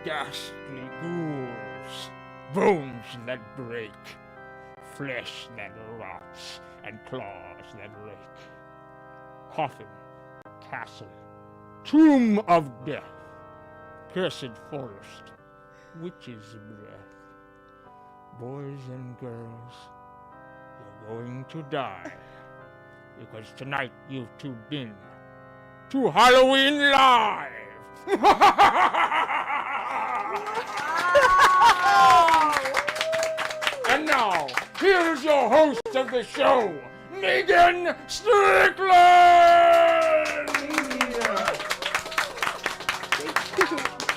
ghastly ghouls, bones that break, flesh that rots, and claws that rake. Coffin, castle, tomb of death, cursed forest, witch's breath. Boys and girls, you're going to die, because tonight you've tuned in to Halloween Live! And now, here's your host of the show, Meaghan Strickland!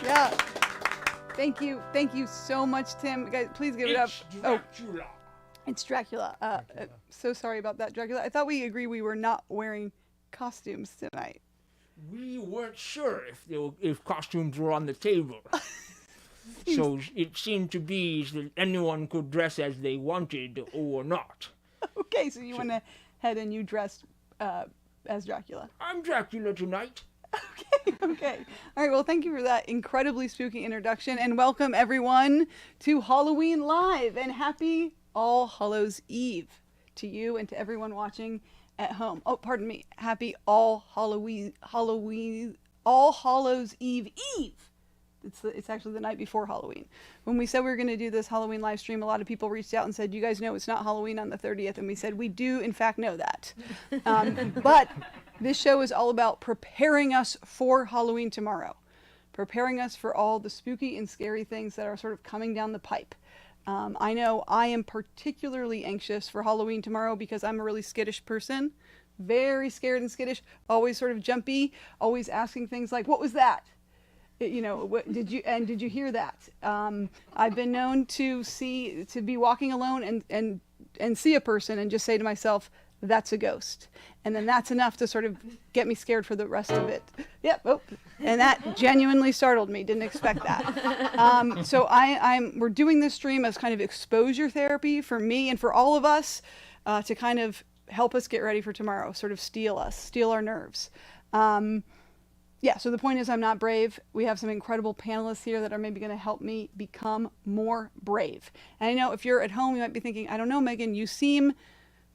Yeah. Thank you so much, Tim. Guys, please give it up. Dracula. It's Dracula. So sorry about that, Dracula. I thought we agreed we were not wearing costumes tonight. We weren't sure if costumes were on the table. So it seemed to be that anyone could dress as they wanted or not. Okay, so you went ahead and you dressed as Dracula. I'm Dracula tonight. Okay. All right, well, thank you for that incredibly spooky introduction, and welcome everyone to Halloween Live, and happy All Hallows Eve to you and to everyone watching at home. Oh, pardon me. Happy All Hallows Eve. It's actually the night before Halloween. When we said we were going to do this Halloween live stream, a lot of people reached out and said, you guys know it's not Halloween on the 30th. And we said, we do, in fact, know that. But this show is all about preparing us for Halloween tomorrow. Preparing us for all the spooky and scary things that are sort of coming down the pipe. I know I am particularly anxious for Halloween tomorrow because I'm a really skittish person. Very scared and skittish. Always sort of jumpy. Always asking things like, what was that? You know, did you hear that? I've been known to be walking alone and see a person and just say to myself, that's a ghost. And then that's enough to sort of get me scared for the rest of it. Yep. Oh, and that genuinely startled me. Didn't expect that. So we're doing this stream as kind of exposure therapy for me and for all of us to kind of help us get ready for tomorrow, sort of steal our nerves. Yeah, so the point is I'm not brave. We have some incredible panelists here that are maybe going to help me become more brave. And I know if you're at home, you might be thinking, I don't know, Meaghan, you seem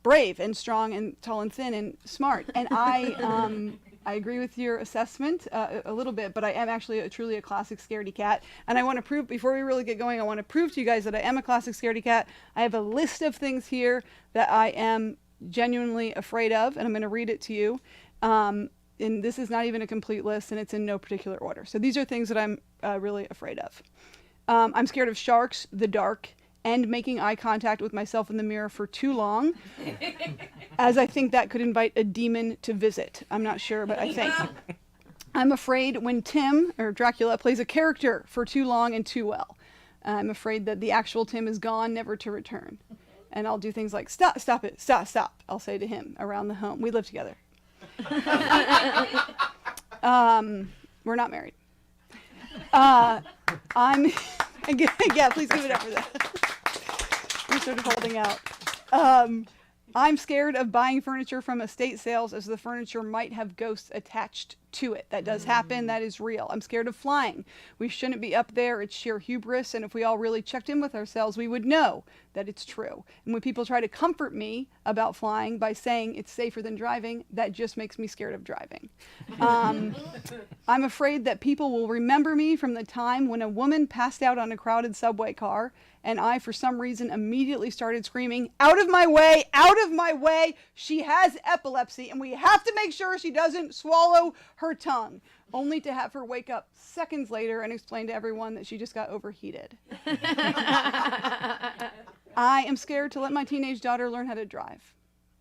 brave and strong and tall and thin and smart. And I agree with your assessment a little bit, but I am actually truly a classic scaredy cat. And I want to prove, before we really get going, I want to prove to you guys that I am a classic scaredy cat. I have a list of things here that I am genuinely afraid of, and I'm going to read it to you. And this is not even a complete list, and it's in no particular order. So these are things that I'm really afraid of. I'm scared of sharks, the dark, and making eye contact with myself in the mirror for too long, as I think that could invite a demon to visit. I'm not sure, but I think. I'm afraid when Tim, or Dracula, plays a character for too long and too well. I'm afraid that the actual Tim is gone, never to return. And I'll do things like, stop it, stop, I'll say to him around the home. We live together. We're not married. Yeah, please give it up for that. We're sort of holding out. I'm scared of buying furniture from estate sales as the furniture might have ghosts attached to it. That does happen. That is real. I'm scared of flying. We shouldn't be up there. It's sheer hubris. And if we all really checked in with ourselves, we would know that it's true. And when people try to comfort me about flying by saying it's safer than driving, that just makes me scared of driving. I'm afraid that people will remember me from the time when a woman passed out on a crowded subway car and I, for some reason, immediately started screaming, out of my way, she has epilepsy, and we have to make sure she doesn't swallow her tongue, only to have her wake up seconds later and explain to everyone that she just got overheated. I am scared to let my teenage daughter learn how to drive.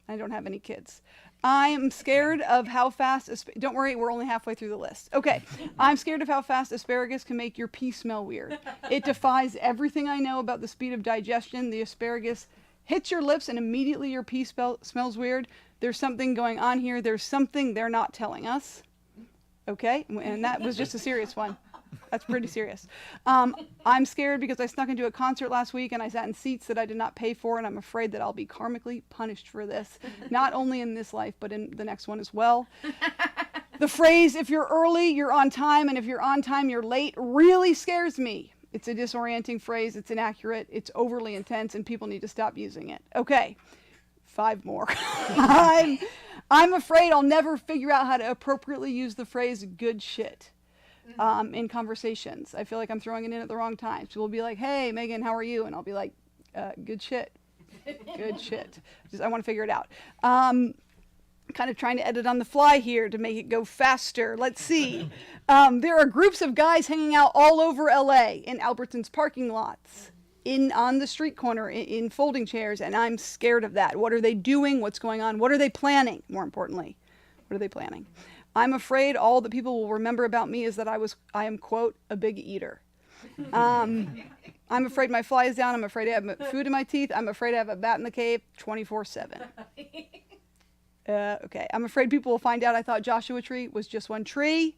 I don't have any kids. I'm scared of how fast, don't worry, we're only halfway through the list. Okay, I'm scared of how fast asparagus can make your pee smell weird. It defies everything I know about the speed of digestion. The asparagus hits your lips and immediately your pee smells weird. There's something going on here. There's something they're not telling us. Okay, and that was just a serious one. That's pretty serious. I'm scared because I snuck into a concert last week and I sat in seats that I did not pay for, and I'm afraid that I'll be karmically punished for this, not only in this life, but in the next one as well. The phrase, if you're early, you're on time, and if you're on time, you're late, really scares me. It's a disorienting phrase. It's inaccurate. It's overly intense, and people need to stop using it. Okay, 5 more. I'm afraid I'll never figure out how to appropriately use the phrase good shit in conversations. I feel like I'm throwing it in at the wrong time. People will be like, hey, Meaghan, how are you? And I'll be like, good shit. Good shit. I want to figure it out. Kind of trying to edit on the fly here to make it go faster. Let's see. There are groups of guys hanging out all over LA in Albertsons parking lots, on the street corner, in folding chairs, and I'm scared of that. What are they doing? What's going on? What are they planning? More importantly, what are they planning? I'm afraid all that people will remember about me is that I am, quote, a big eater. I'm afraid my fly is down. I'm afraid I have food in my teeth. I'm afraid I have a bat in the cave 24/7. Okay, I'm afraid people will find out I thought Joshua Tree was just one tree.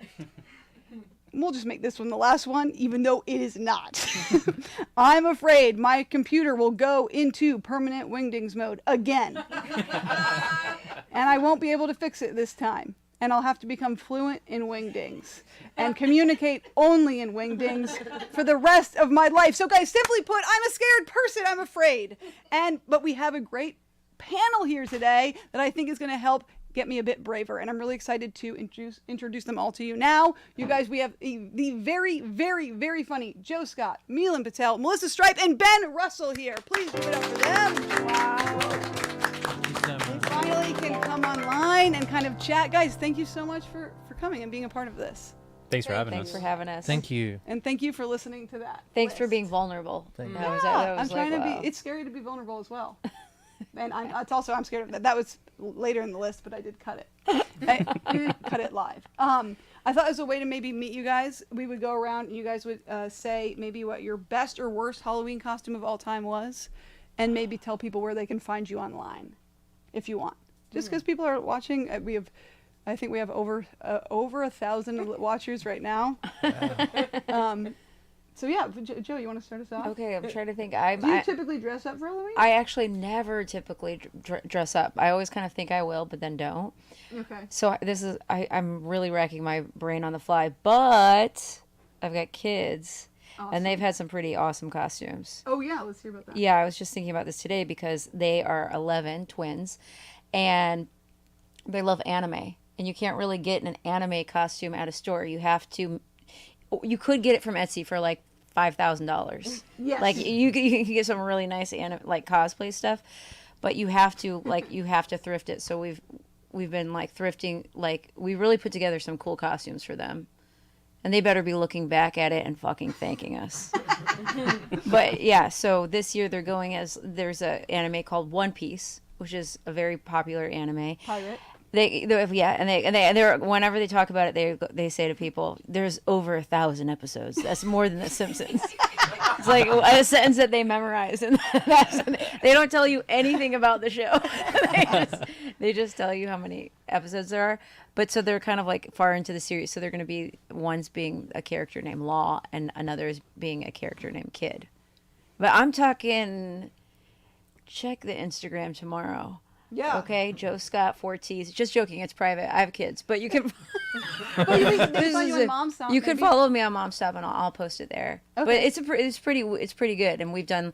We'll just make this one the last one, even though it is not. I'm afraid my computer will go into permanent wingdings mode again. And I won't be able to fix it this time. And I'll have to become fluent in wingdings and communicate only in wingdings for the rest of my life. So guys, simply put, I'm a scared person, I'm afraid. But we have a great panel here today that I think is going to help get me a bit braver, and I'm really excited to introduce them all to you now. You guys, we have the very, very, very funny Joe Scott, Meaghan Patel, Melissa Stripe, and Ben Russell here. Please give it up for them. Wow. They finally can come online and kind of chat. Guys, thank you so much for coming and being a part of this. Thanks for having us. Thanks for having us. Thank you. And thank you for listening to that. Thanks for being vulnerable. Thank you. I'm trying to be. It's scary to be vulnerable as well. And I'm scared of that. That was later in the list, but I did cut it. I cut it live. I thought as a way to maybe meet you guys, we would go around and you guys would say maybe what your best or worst Halloween costume of all time was, and maybe tell people where they can find you online, if you want. Just because people are watching, I think we have over 1,000 watchers right now. So yeah, Joe, you want to start us off? Okay, I'm trying to think. Do you typically dress up for Halloween? I actually never typically dress up. I always kind of think I will, but then don't. Okay. So I'm really racking my brain on the fly, but I've got kids, and they've had some pretty awesome costumes. Oh yeah, let's hear about that. Yeah, I was just thinking about this today because they are 11 twins, and they love anime, and you can't really get an anime costume at a store. You could get it from Etsy for like $5,000. Yes. Like you can get some really nice like cosplay stuff, but you have to thrift it. So we've been like thrifting. Like we really put together some cool costumes for them, and they better be looking back at it and fucking thanking us. But yeah, so this year there's a anime called One Piece, which is a very popular anime. Pirate. They're whenever they talk about it, they say to people, "There's over 1,000 episodes. That's more than The Simpsons." It's like a sentence that they memorize, and they don't tell you anything about the show. they just tell you how many episodes there are. But so they're kind of like far into the series. So they're going to be one's being a character named Law, and another is being a character named Kid. But I'm talking. Check the Instagram tomorrow. Yeah. Okay, Joe Scott 4Ts. Just joking. It's private. I have kids, but you can. But you can find you on Mom's Stop, You can maybe? Follow me on Mom's Stop, and I'll post it there. Okay. But it's pretty good. And we've done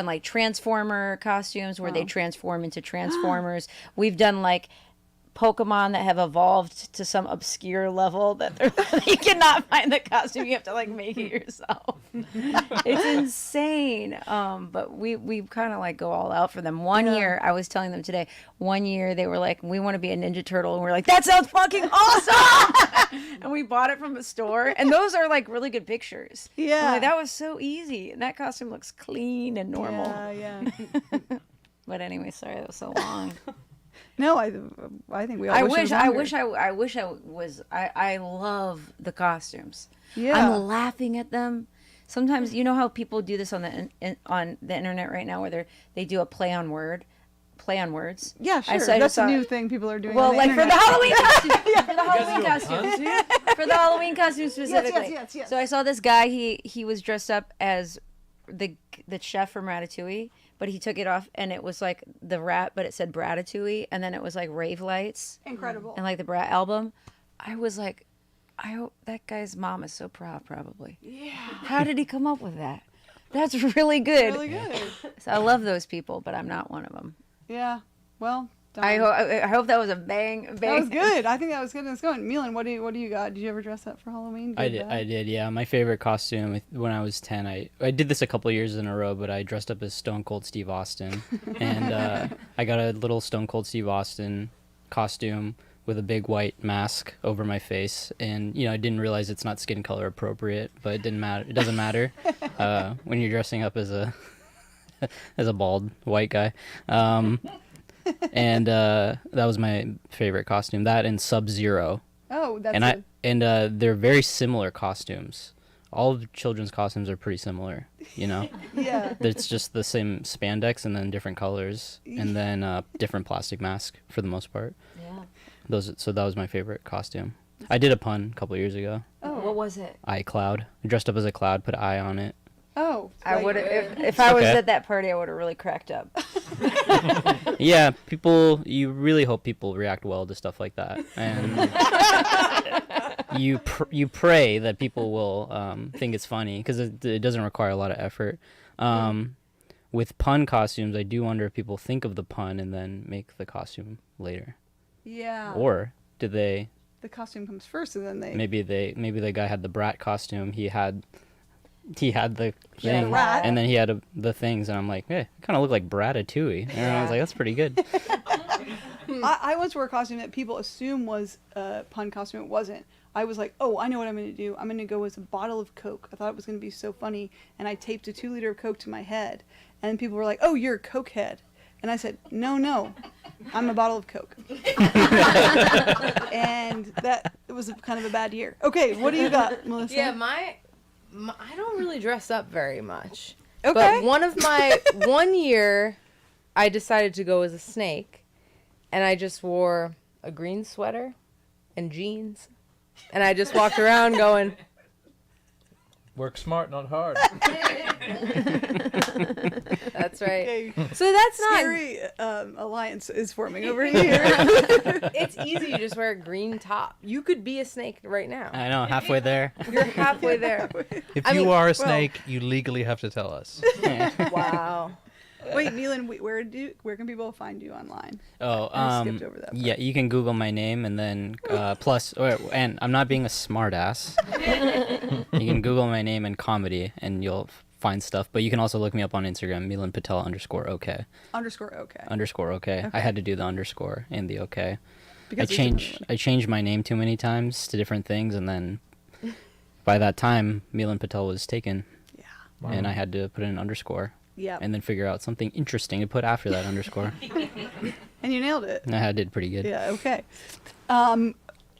like Transformer costumes where they transform into Transformers. We've done like Pokemon that have evolved to some obscure level that you cannot find the costume. You have to like make it yourself. It's insane. But we kind of like go all out for them. One year, I was telling them today, they were like, we want to be a Ninja Turtle. And we're like, that sounds fucking awesome. And we bought it from a store. And those are like really good pictures. Yeah. I'm like, that was so easy. And that costume looks clean and normal. Yeah. But anyway, sorry, that was so long. No, I think we all. I wish I was. I love the costumes. Yeah. I'm laughing at them. Sometimes you know how people do this on the internet right now, where they do a play on words. Yeah, sure. That's a new thing people are doing. Well, on the like internet. for the Halloween costumes. For the Halloween costumes specifically. Yes. So I saw this guy. He was dressed up as the chef from Ratatouille. But he took it off, and it was like the rat, but it said Bratatouille, and then it was like rave lights. Incredible. And like the Brat album. I was like, I hope that guy's mom is so proud, probably. Yeah. How did he come up with that? That's really good. Really good. So I love those people, but I'm not one of them. Yeah. Well, I hope that was a bang. that was good. I think that was good. It's going. Milan, what do you got? Did you ever dress up for Halloween? I did. Yeah, my favorite costume when I was 10. I did this a couple of years in a row, but I dressed up as Stone Cold Steve Austin, and I got a little Stone Cold Steve Austin costume with a big white mask over my face, and I didn't realize it's not skin color appropriate, but it didn't matter. It doesn't matter when you're dressing up as a bald white guy. And that was my favorite costume. That and Sub-Zero. Oh, that's they're very similar costumes. All of the children's costumes are pretty similar, Yeah. It's just the same spandex and then different colors and then different plastic mask for the most part. Yeah. So that was my favorite costume. I did a pun a couple years ago. Oh, what was it? Eye cloud. I dressed up as a cloud, put an eye on it. Oh, I would have if I was at that party. I would have really cracked up. Yeah, you really hope people react well to stuff like that, and you pray that people will think it's funny because it doesn't require a lot of effort. With pun costumes, I do wonder if people think of the pun and then make the costume later. Yeah. Or did they? The costume comes first, and then they. Maybe the guy had the brat costume. He had the thing, rat. and then he had the things, and I'm like, it kind of looked like Bratatouille, and I was like, that's pretty good. I once wore a costume that people assume was a pun costume. It wasn't. I was like, oh, I know what I'm going to do. I'm going to go as a bottle of Coke. I thought it was going to be so funny, and I taped a 2-liter of Coke to my head, and people were like, oh, you're a Coke head. And I said, no, I'm a bottle of Coke. And that was kind of a bad year. Okay, what do you got, Melissa? Yeah, I don't really dress up very much. Okay. But one year, I decided to go as a snake, and I just wore a green sweater and jeans, and I just walked around going, "Work smart, not hard." That's right. Okay. So that's not. Scary alliance is forming over here. It's easy to just wear a green top. You could be a snake right now. I know, halfway there. You're halfway there. If you are a snake, you legally have to tell us. Wow. Wait, Neelan, where can people find you online? Oh, I skipped over that part. yeah, you can Google my name and then and I'm not being a smart ass. You can Google my name and comedy and you'll find stuff, but you can also look me up on Instagram, Milan Patel _OK. _OK. I had to do the underscore and the OK. Because I changed my name too many times to different things, and then by that time, Milan Patel was taken. Yeah. Wow. And I had to put in an underscore. Yeah. And then figure out something interesting to put after that underscore. And you nailed it. I did pretty good. Yeah, okay.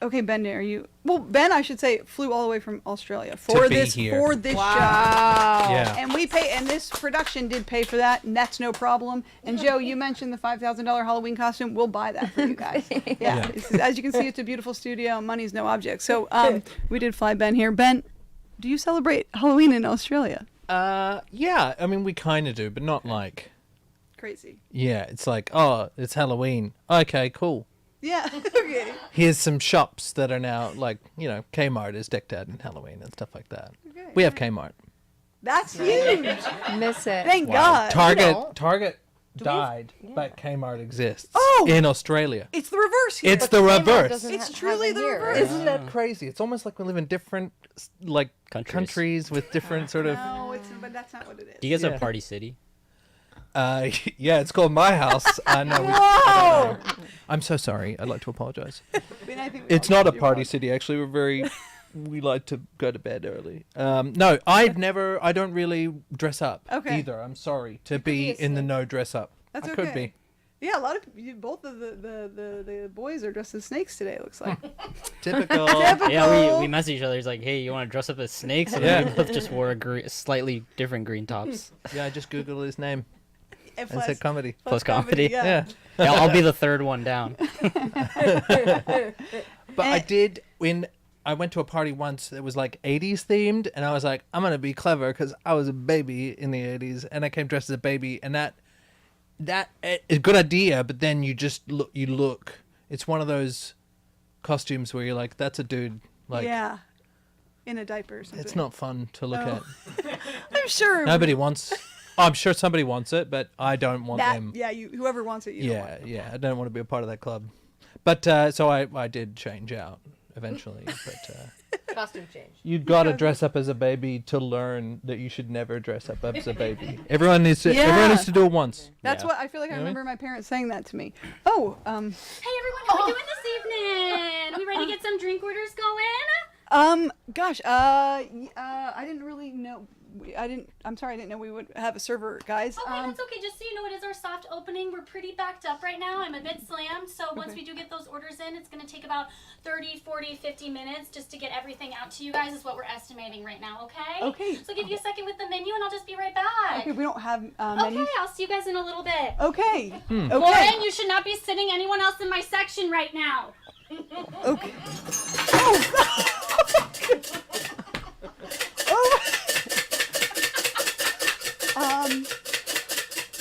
Okay, Ben, Ben, I should say, flew all the way from Australia for be this here. show. Yeah. And this production did pay for that, and that's no problem. And Joe, you mentioned the $5,000 Halloween costume. We'll buy that for you guys. Yeah. As you can see, it's a beautiful studio. Money's no object. So we did fly Ben here. Ben, do you celebrate Halloween in Australia? Yeah. I mean, we kind of do, but not like. Crazy. Yeah, it's like, oh, it's Halloween. Okay, cool. Yeah. Okay. Here's some shops that are now like, Kmart is decked out in Halloween and stuff like that. Okay. We have Kmart. That's huge. Miss it. Thank God. Target died, but Kmart exists Oh! in Australia. It's the reverse here. It's the reverse. It's truly the reverse. Isn't that crazy? It's almost like we live in different countries with different sort of. No, but that's not what it is. Do you guys Yeah. have Party City? Yeah, it's called my house. No, Whoa! I'm so sorry. I'd like to apologize. I mean, I think we It's all not a do party apologize. city. Actually, we like to go to bed early. No, I don't really dress up Okay. either. I'm sorry to could be be a in the snake. no dress up. That's I okay. could be. Yeah, a lot of both of the boys are dressed as snakes today. It looks like. Typical. Yeah, we message each other. It's like, hey, you want to dress up as snakes? And Yeah. we both just wore slightly different green tops. Yeah, I just Googled his name And and said comedy. Plus comedy. Yeah. Yeah. Yeah, I'll be the third one down. But I did when I went to a party once that was like 80s themed, and I was like, I'm gonna be clever because I was a baby in the 80s, and I came dressed as a baby, and that is a good idea. But then you just look. It's one of those costumes where you're like, that's a dude. Like, yeah, in a diaper or something. it's not fun to look at. I'm sure. Nobody wants. I'm sure somebody wants it, but I don't want that. them. Yeah, whoever wants it, you don't want. Yeah. I don't want to be a part of that club. But so I did change out eventually. But Costume change. you got to dress up as a baby to learn that you should never dress up as a baby. Everyone needs to. Yeah. Everyone needs to do it once. That's what I feel like. I remember my parents saying that to me. Oh, Hey everyone, how we doing this evening? We ready to get some drink orders going? gosh, I didn't really know. I'm sorry, I didn't know we would have a server, guys. Okay, that's okay. Just so you know, it is our soft opening. We're pretty backed up right now. I'm a bit slammed. So once we do get those orders in, it's going to take about 30, 40, 50 minutes just to get everything out to you guys is what we're estimating right now, okay? Okay. So give you a second with the menu and I'll just be right back. Okay, we don't have Okay, menus. I'll see you guys in a little bit. Okay. Okay. Lauren, you should not be sitting anyone else in my section right now. Okay.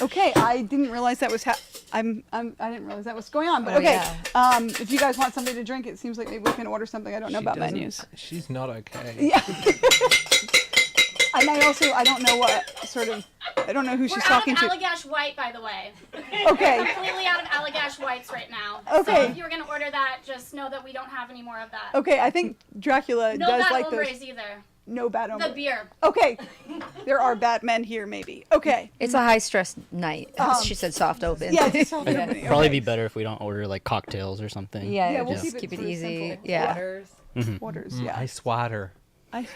Okay, I didn't realize that was I didn't realize that was going on, but Oh, okay. yeah. If you guys want something to drink, it seems like maybe we can order something. I don't know She about doesn't- menus. She's not okay. Yeah. And I don't know I don't know who We're she's out talking of to. Allagash White, by the way. Okay. Completely out of Allagash Whites right now. Okay. So if you were going to order that, just know that we don't have any more of that. Okay, I think Dracula No does bad like hombres those. either. No bad The hombres. beer. Okay. There are bad men here, maybe. Okay. It's a high stress night. She said soft open. Yeah, it's all It'd opening. probably Okay. be better if we don't order like cocktails or something. Yeah, Yeah, we'll just keep it keep it sort of easy. simple. Yeah. Waters. Waters, yeah. Ice water. I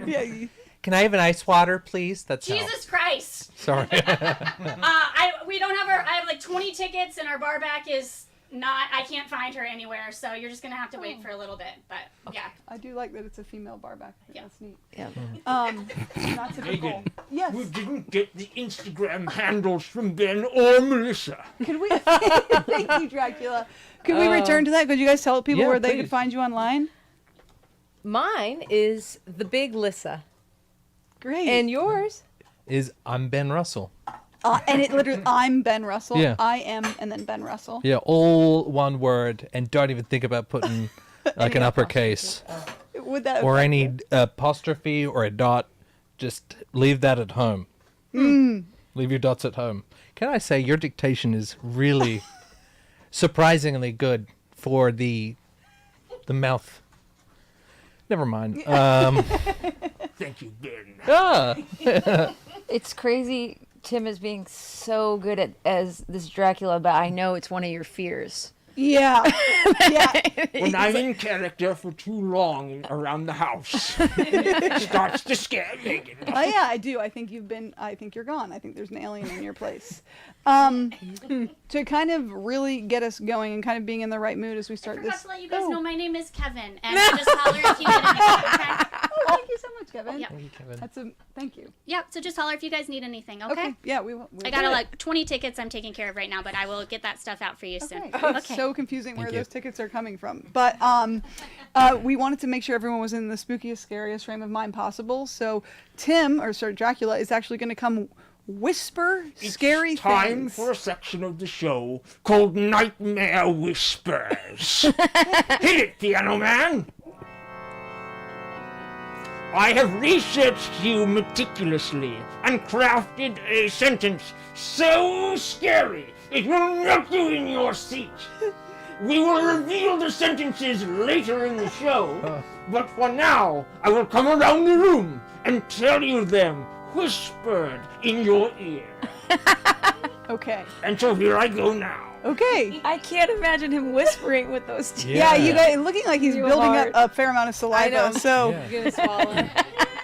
yeah. Can I have an ice water, please? That's Jesus Christ. Sorry. We don't have I have like 20 tickets and our bar back is not, I can't find her anywhere. So you're just going to have to wait for a little bit. But yeah. I do like that it's a female bar back there. Yeah. That's neat. Yeah. Not typical. Megan, Yes. we didn't get the Instagram handles from Ben or Melissa. Could we? Thank you, Dracula. Could we return to that? Could you guys tell people Yeah, where they could please. find you online? Mine is the Big Lissa, Great. and yours? I'm Ben Russell. And it literally, I'm Ben Russell. Yeah. I am, and then Ben Russell. Yeah, all one word, and don't even think about putting like an uppercase Would that or affect any it? apostrophe or a dot. Just leave that at home. Leave your dots at home. Can I say your dictation is really surprisingly good for the mouth. Never mind. Thank you, Ben. It's crazy. Tim is being so good as this Dracula, but I know it's one of your fears. Yeah. Yeah. When I'm in character for too long around the house, it starts to scare Megan. Oh yeah, I do. I think you're gone. I think there's an alien in your place. To kind of really get us going and kind of being in the right mood as we I start forgot this. to let you guys Oh. know my name is Kevin. And just holler if you need anything, okay? Oh, thank you so much, Kevin. Yeah. That's thank you. Yeah, so just holler if you guys need anything, okay? Yeah, we will. I got like 20 tickets I'm taking care of right now, but I will get that stuff out for you soon. Okay. It's so confusing where Thank you. those tickets are coming from. But we wanted to make sure everyone was in the spookiest, scariest frame of mind possible. So Dracula is actually going to come whisper scary It's time things. for a section of the show called Nightmare Whispers. Hit it, Piano Man! I have researched you meticulously and crafted a sentence so scary it will knock you in your seat. We will reveal the sentences later in the show, but for now, I will come around the room and tell you them whispered in your ear. Okay. And so here I go now. Okay. I can't imagine him whispering with those two. Yeah, you guys looking like he's You building up are- a fair amount of saliva. know. So Yeah. You're gonna swallow.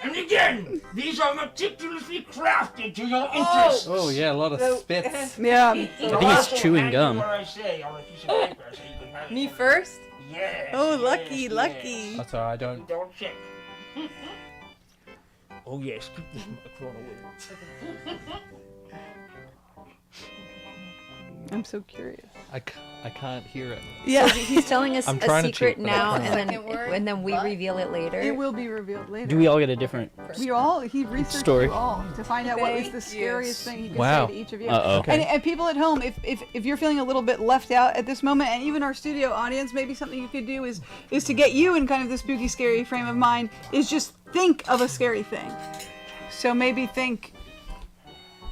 And again, these are meticulously crafted to your interests. Oh yeah, a lot of spits. yeah. I think it's chewing gum. What I say on a piece of paper so you can have it. Me first? Yes, Oh, lucky, yes, lucky. yes. That's all right. I don't. Don't check. Oh yes, keep this microphone away. I'm so curious. I can't hear it. Yeah, He's telling us I'm a trying to secret cheat, but I now, can't. and then we reveal it later. it will be revealed later. Do we all get a different? He researched Story. you all to find out what was the Thank you. scariest thing he could Wow. say to each of you. Uh-oh. Okay. And people at home, if you're feeling a little bit left out at this moment, and even our studio audience, maybe something you could do is to get you in kind of the spooky, scary frame of mind, is just think of a scary thing. So maybe think,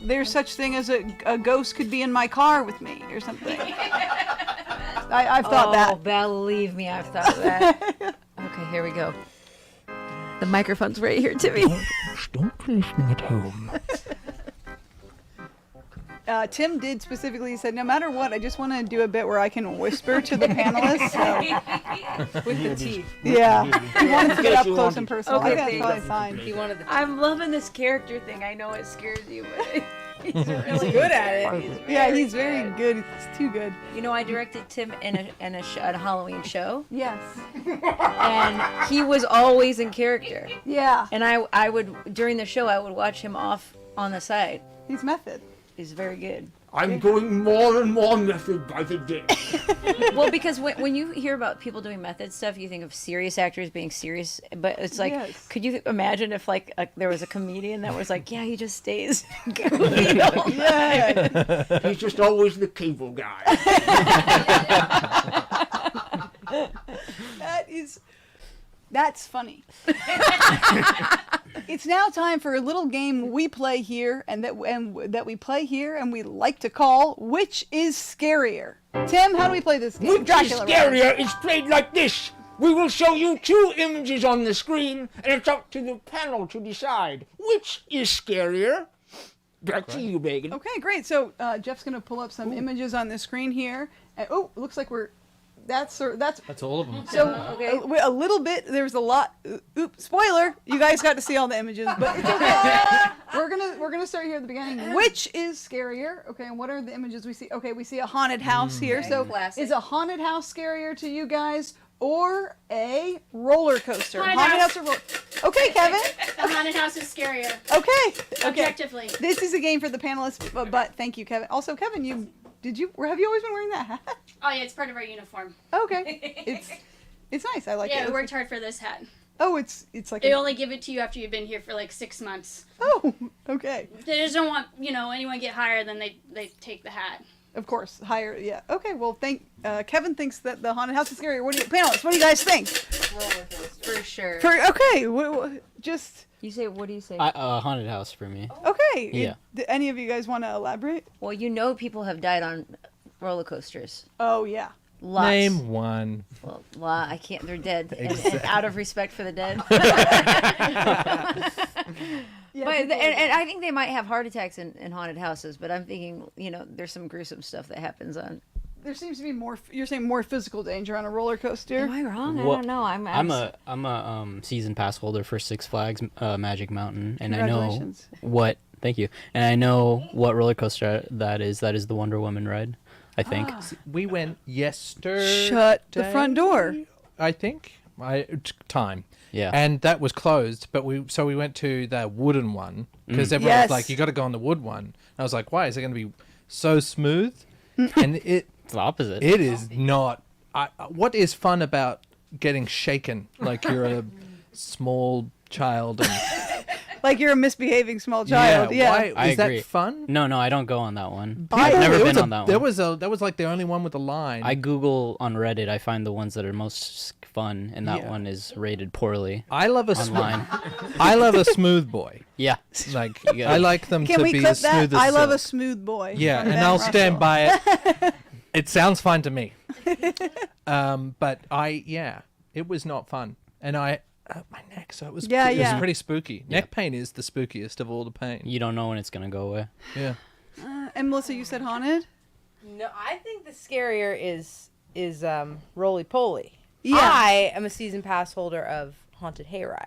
there's such thing as a ghost could be in my car with me, or something. I've thought that. Believe me, I've thought of that. Okay, here we go. The microphone's right here, Timmy. Stop listening at home. Tim did specifically said, no matter what, I just want to do a bit where I can whisper to the panelists. So, With the teeth. yeah, he wanted to get up You close wanted- and personal. I Okay, think that's probably fine. He wanted the teeth. I'm loving this character thing. I know it scares you, but he's really Good at it. Yeah, he's very good. It's too good. You know, I directed Tim in a Halloween show, Yes. and he was always in character. Yeah. And I would during the show I would watch him off on the side. He's method. He's very good. I'm going more and more method by the day. Well, because when you hear about people doing method stuff, you think of serious actors being serious, but it's like, Yes. could you imagine if like there was a comedian that was like, yeah, he just stays goofy the whole time. Yeah. He's just always the cable guy. That's funny. It's now time for a little game we play here and that we play here and we like to call Which is Scarier? Tim, how do we play this game? Which is Dracula, right? scarier is played like this. We will show you two images on the screen, and it's up to the panel to decide which is scarier. Back to you, Megan. Okay, great. So Jeff's going to pull up some images on the screen here. And, it looks like that's That's all of them. so a little bit. There's a lot. Oops, spoiler! You guys got to see all the images, but it's okay. we're gonna start here at the beginning. Which is scarier? Okay, and what are the images we see? Okay, we see a haunted house here. So classic. is a haunted house scarier to you guys, or a roller coaster? Haunted house. or roller? Okay, Kevin. The haunted house is scarier. Okay. Objectively. This is a game for the panelists, but thank you, Kevin. Also, Kevin, have you always been wearing that hat? Oh yeah, it's part of our uniform. Okay, it's nice. I like Yeah, it. we worked hard for this hat. Oh, it's like They only give it to you after you've been here for like 6 months. Oh, okay. They just don't want anyone get higher than they take the hat. Of course, higher. Yeah. Okay. Well, Kevin thinks that the haunted house is scary. Panelists? What do you guys think? For sure. Okay. Just You say, what do you say? Haunted house for me. okay. Yeah. Do any of you guys want to elaborate? Well, people have died on roller coasters. Oh yeah. Lots. Name one. Well, I can't. They're dead. And out of respect for the dead. Yeah. But people- and I think they might have heart attacks in haunted houses. But I'm thinking, there's some gruesome stuff that happens on. there seems to be more. You're saying more physical danger on a roller coaster. Am I wrong? I Well, don't know. I'm I'm a season pass holder for Six Flags Magic Mountain, and I know Congratulations. what. Thank you. And I know what roller coaster that is. That is the Wonder Woman ride, I think. We went yesterday. Shut the front door. I think. Time. Yeah. And that was closed, but we went to the wooden one because everyone Yes. was like, "You got to go on the wood one." I was like, "Why? Is it going to be so smooth?" And It's the opposite. it is not. What is fun about getting shaken like you're a small child? And, Like you're a misbehaving small child. Yeah. Why I is that agree. fun? No, I don't go on that one. People- I've never it been was on that There one. that was like the only one with a line. I Google on Reddit. I find the ones that are most fun, and that Yeah. one is rated poorly I love a online. I love a smooth boy. Yeah. Like gotta- I like them Can to we be clip as that? smooth as I love a silk. smooth boy. Yeah, from and Ben I'll stand Russell. by it. It sounds fine to me. But it was not fun, and my neck, so it was. Yeah, it yeah. was pretty spooky. Neck pain is the spookiest of all the pain. You don't know when it's gonna go away. Yeah. And Melissa, you said haunted. No, I think the scarier is roly poly. Yeah. I am a season pass holder of Haunted Hayride.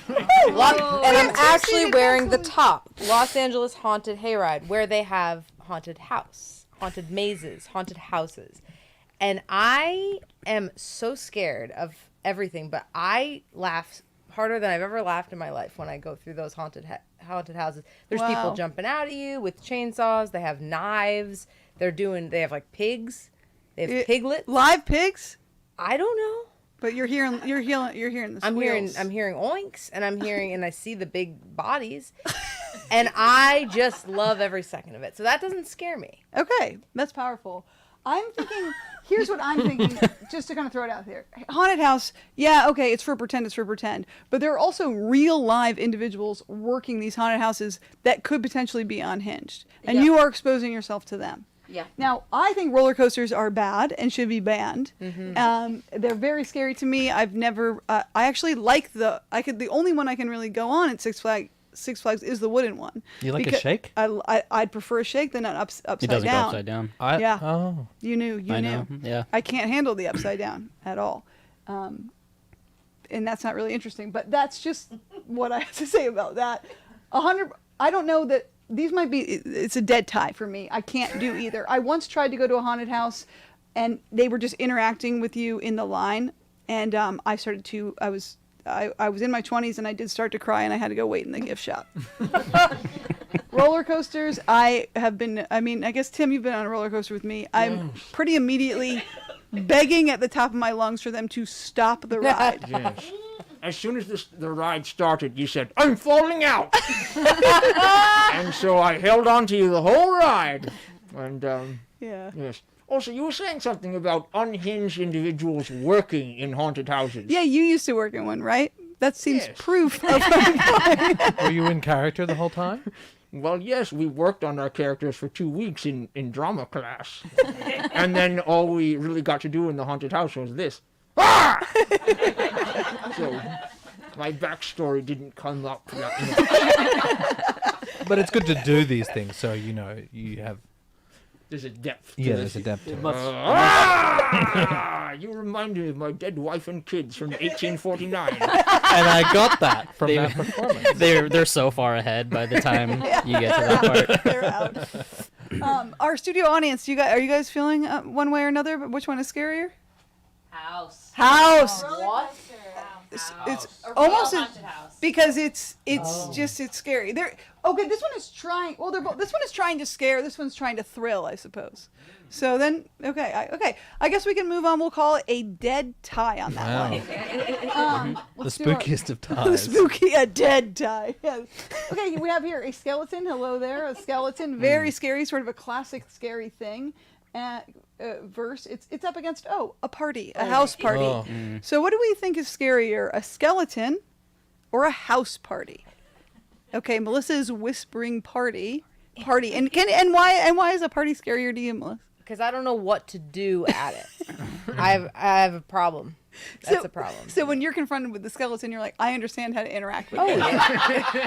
Oh, And I'm actually season wearing the pass top Los Angeles Haunted Hayride, where they have haunted house, haunted mazes, haunted houses. And I am so scared of everything, but I laugh harder than I've ever laughed in my life when I go through those haunted houses. There's Wow. people jumping out at you with chainsaws. They have knives. They have like pigs. They have piglets. Live pigs? I don't know. But you're hearing the squeals. I'm hearing oinks, and and I see the big bodies, and I just love every second of it. So that doesn't scare me. Okay, that's powerful. I'm thinking, here's what I'm thinking, just to kind of throw it out there. Haunted house, yeah, okay, it's for pretend. But there are also real live individuals working these haunted houses that could potentially be unhinged. And Yeah. you are exposing yourself to them. Yeah. Now, I think roller coasters are bad and should be banned. They're very scary to me. I've never, I actually like the only one I can really go on at Six Flags is the wooden one. You like a Because shake? I'd prefer a shake than an upside It doesn't down. go upside down. Yeah. Oh. You knew. I know. Yeah. I can't handle the upside down at all. And that's not really interesting, but that's just what I have to say about that. I don't know that these might be, it's a dead tie for me. I can't do either. I once tried to go to a haunted house and they were just interacting with you in the line. And I was in my 20s and I did start to cry and I had to go wait in the gift shop. Roller coasters, I guess, Tim, you've been on a roller coaster with me. I'm pretty immediately begging at the top of my lungs for them to stop the ride. Yes. As soon as the ride started, you said, "I'm falling out." And so I held on to you the whole ride. And, Yeah. yes. Also, you were saying something about unhinged individuals working in haunted houses. Yeah, you used to work in one, right? That seems Yes. proof of my point. Were you in character the whole time? Well, yes, we worked on our characters for 2 weeks in drama class. And then all we really got to do in the haunted house was this. Ah! So my backstory didn't come up that much. But it's good to do these things, so you have. There's a depth to Yeah, this. there's a depth to it. Ah! You remind me of my dead wife and kids from 1849. And I got that from They- that performance. They're so far ahead by the time you get to that part. They're out. Our studio audience, are you guys feeling one way or another? But which one is scarier? House. House. What? It's almost haunted house. because it's scary. Okay, this one is trying. Well, this one is trying to scare. This one's trying to thrill, I suppose. So then, okay. I guess we can move on. We'll call it a dead tie on that one. The Let's do our- spookiest of The ties. a dead tie. Yes. Okay, we have here a skeleton. Hello there, a skeleton. Very scary, sort of a classic scary thing. Verse. It's up against a party, a house party. Oh. So what do we think is scarier, a skeleton or a house party? Okay, Melissa's whispering party, and why is a party scarier to you, Melissa? Because I don't know what to do at it. I have a problem. That's a problem. So when you're confronted with the skeleton, you're like, I understand how to interact with Oh it.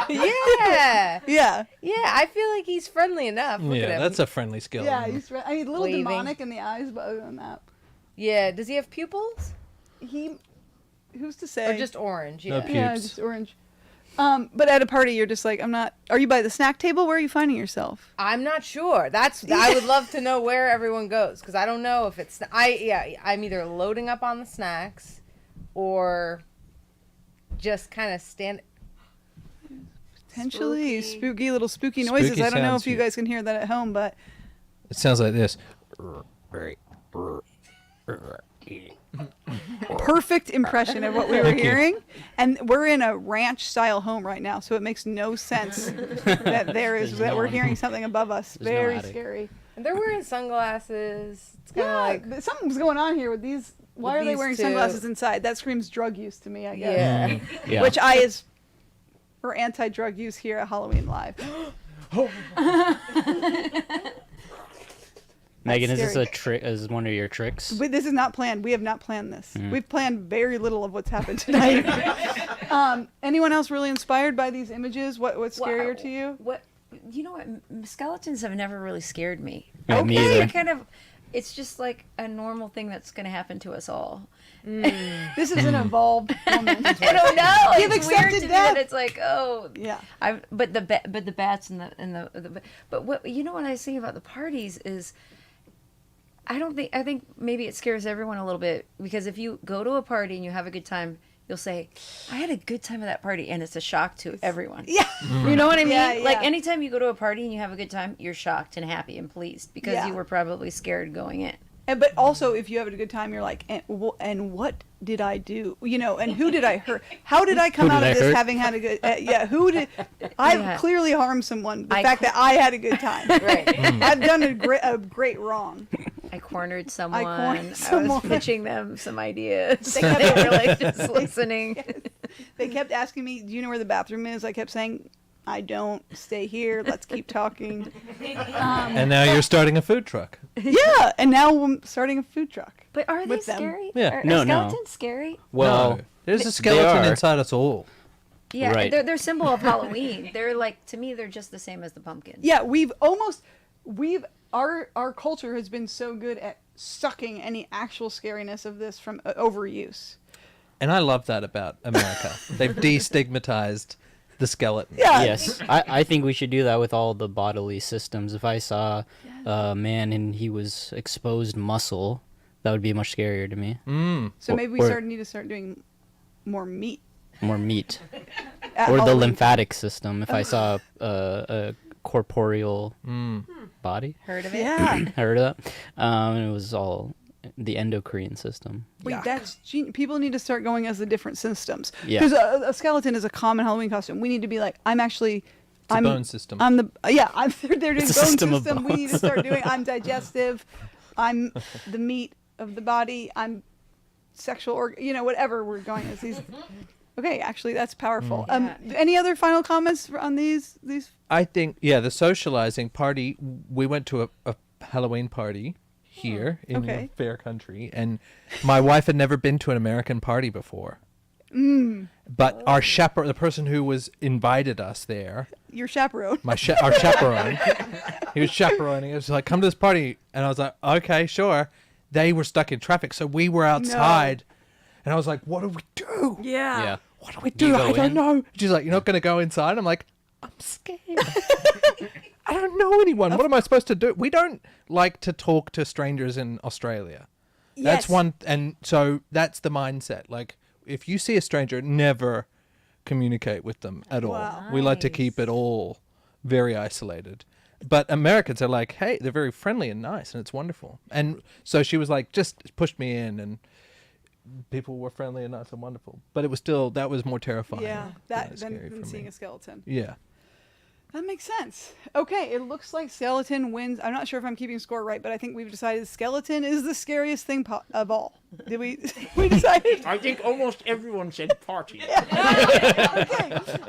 yeah. Yeah. Yeah, I feel like he's friendly enough. Look at Yeah, him. that's a friendly skill. Yeah, a little Waving. demonic in the eyes, but other than that, Yeah, does he have pupils? who's to say? Or just orange? No Yeah. pupils. Yeah, just orange. But at a party, you're just like, are you by the snack table? Where are you finding yourself? I'm not sure. I would love to know where everyone goes because I don't know if it's I'm either loading up on the snacks or just kind of stand. Potentially Spooky. little spooky noises. Spooky I don't know sounds if you good. guys can hear that at home, but It sounds like this. perfect impression of what we were Thank you. hearing. And we're in a ranch style home right now, so it makes no sense that we're hearing something above us. There's no Very attic. scary. And they're wearing sunglasses. It's kind of Yeah, like but something's going on here with these. Why With are they these wearing two. sunglasses inside? That screams drug use to me, I guess. yeah. Yeah. Which we're anti-drug use here at Halloween Live. Megan, is this scary. a trick? Is one of your tricks? But this is not planned. We have not planned this. We've planned very little of what's happened tonight. Anyone else really inspired by these images? What's scarier to you? What skeletons have never really scared me. Yeah, me either. It's just like a normal thing that's going to happen to us all. This is an evolved woman. I don't know. You've It's weird accepted to me death. that it's like, oh, Yeah. But the bats and the but what what I was thinking about the parties is, I think maybe it scares everyone a little bit because if you go to a party and you have a good time, you'll say, I had a good time at that party, and it's a shock to everyone. Yeah. You know what I mean? Yeah, Like, yeah. anytime you go to a party and you have a good time, you're shocked and happy and pleased because Yeah. you were probably scared going in. But also, if you have a good time, you're like, and what did I do? You know, and who did I hurt? How did I come Who out did of I this hurt? having had a good? Who did? I've Yeah. clearly harmed someone. The I fact that I had a good time. Right. I've done a great wrong. I cornered someone. cornered I someone. was pitching them some ideas. They They kept- were like just listening. They kept asking me, "Do you know where the bathroom is?" I kept saying, "I don't. Stay here. Let's keep talking." And now you're starting a food truck. Yeah, and now I'm starting a food truck. But are they With them. scary? Yeah. Are No, no. skeletons scary? Well, No, there's a they skeleton are. inside us all. Yeah, Right. they're symbol of Halloween. They're like, to me, they're just the same as the pumpkin. Yeah, our culture has been so good at sucking any actual scariness of this from overuse. And I love that about America. They've destigmatized the skeleton. Yeah. yes, I think we should do that with all the bodily systems. If I saw a man and he was exposed muscle, that would be much scarier to me. So Or- maybe we or- need to start doing more meat. More meat. at Or the Halloween. lymphatic system. If I saw a corporeal body, Heard of it? Yeah. heard of that? It was all the endocrine system. Wait, that's people need to start going as the different systems. Yeah. Because a skeleton is a common Halloween costume. We need to be like, I'm actually. a I'm bone system. I'm the they're doing It's a bone system of system. We need to bones. start doing. I'm digestive. I'm the meat of the body. I'm sexual whatever we're going as these. Okay, actually, that's powerful. Any other final comments on these? I think, the socializing party, we went to a Halloween party here in Okay. your fair country, and my wife had never been to an American party before. But our chaperone, the person who was invited us there, Your chaperone. our chaperone, he was chaperoning. It was like, come to this party. And I was like, okay, sure. They were stuck in traffic, so we were outside. And I was like, what do we do? Yeah. What do we Do you do? go I don't in? know. She's like, you're not going to go inside? I'm like, I'm scared. I don't know anyone. What am I supposed to do? We don't like to talk to strangers in Australia. That's Yes. one. And so that's the mindset. Like, if you see a stranger, never communicate with them at all. Wow. We like to keep it all very isolated. But Americans are like, hey, they're very friendly and nice, and it's wonderful. And so she was like, just pushed me in, and people were friendly and nice and wonderful. But it was still, that was more terrifying. Yeah, that scary than for seeing me. a skeleton. Yeah. That makes sense. Okay, it looks like skeleton wins. I'm not sure if I'm keeping score right, but I think we've decided skeleton is the scariest thing of all. Did we? We decided. I think almost everyone said party.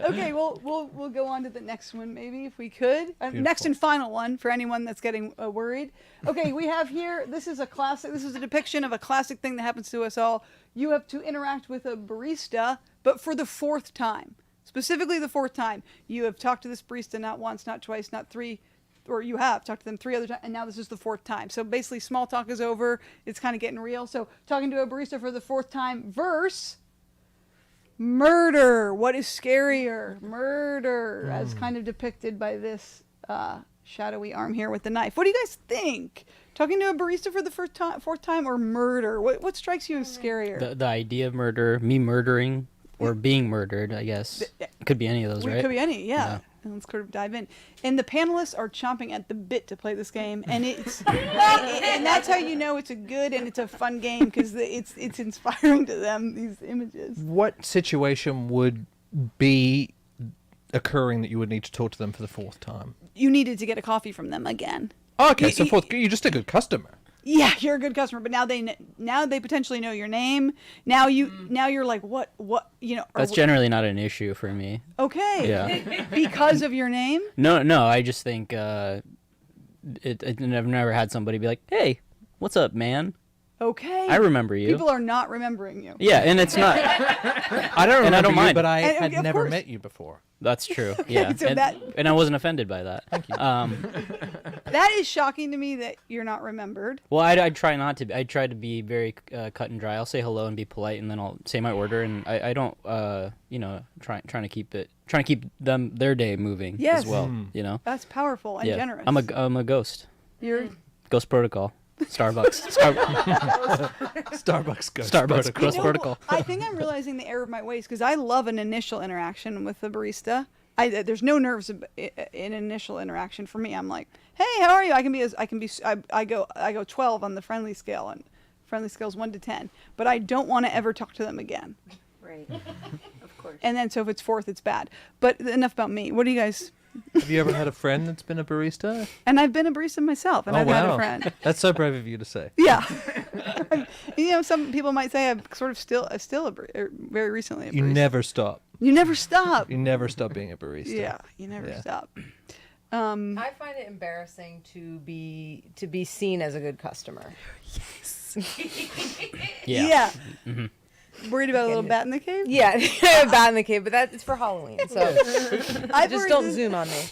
Okay. We'll go on to the next one maybe if we could. Next and final one for anyone that's getting worried. Okay, we have here. This is a classic. This is a depiction of a classic thing that happens to us all. You have to interact with a barista, but for the fourth time. Specifically the fourth time. You have talked to this barista not once, not twice, not three, or you have talked to them 3 other times, and now this is the fourth time. So basically small talk is over. It's kind of getting real. So talking to a barista for the fourth time versus murder. What is scarier? Murder, as kind of depicted by this shadowy arm here with the knife. What do you guys think? Talking to a barista for the fourth time, or murder? What strikes you as scarier? The idea of murder, me murdering, or being murdered, I guess. It could be any of those, It right? could be any, yeah. Yeah. And let's sort of dive in. And the panelists are chomping at the bit to play this game, and it's and that's how you know it's a good and it's a fun game because it's inspiring to them, these images. What situation would be occurring that you would need to talk to them for the fourth time? You needed to get a coffee from them again. Oh, okay, so you're just a good customer. Yeah, you're a good customer, but now they potentially know your name. Now you're like what That's generally not an issue for me. okay. Yeah. Because of your name. No, I just think I've never had somebody be like, hey, what's up, man? Okay. I remember you. People are not remembering you. Yeah, and it's not. I don't remember And I don't you, mind. but I And- had of never course. met you before. That's true. Yeah, so and I wasn't offended by that. Thank you. That is shocking to me that you're not remembered. Well, I try not to. I try to be very cut and dry. I'll say hello and be polite, and then I'll say my order, and I don't trying to keep their day moving Yes. as well. You know. That's powerful and Yeah. generous. I'm a ghost. You're Ghost protocol. Starbucks. Starbucks Ghost Starbucks Protocol. Ghost Protocol. I think I'm realizing the error of my ways because I love an initial interaction with the barista. There's no nerves in initial interaction for me. I'm like, hey, how are you? I go 12 on the friendly scale, and friendly scale is 1 to 10. But I don't want to ever talk to them again. Right. Of course. And then so if it's fourth, it's bad. But enough about me. What do you guys? Have you ever had a friend that's been a barista? And I've been a barista myself, and I've had a friend. That's so brave of you to say. Yeah. Some people might say I'm sort of still very recently a barista. You never stop. You never stop. You never stop being a barista. Yeah, you never stop. I find it embarrassing to be seen as a good customer. Yeah. Worried about a little bat in the cave? Yeah, a bat in the cave, but it's for Halloween, so just don't zoom on me.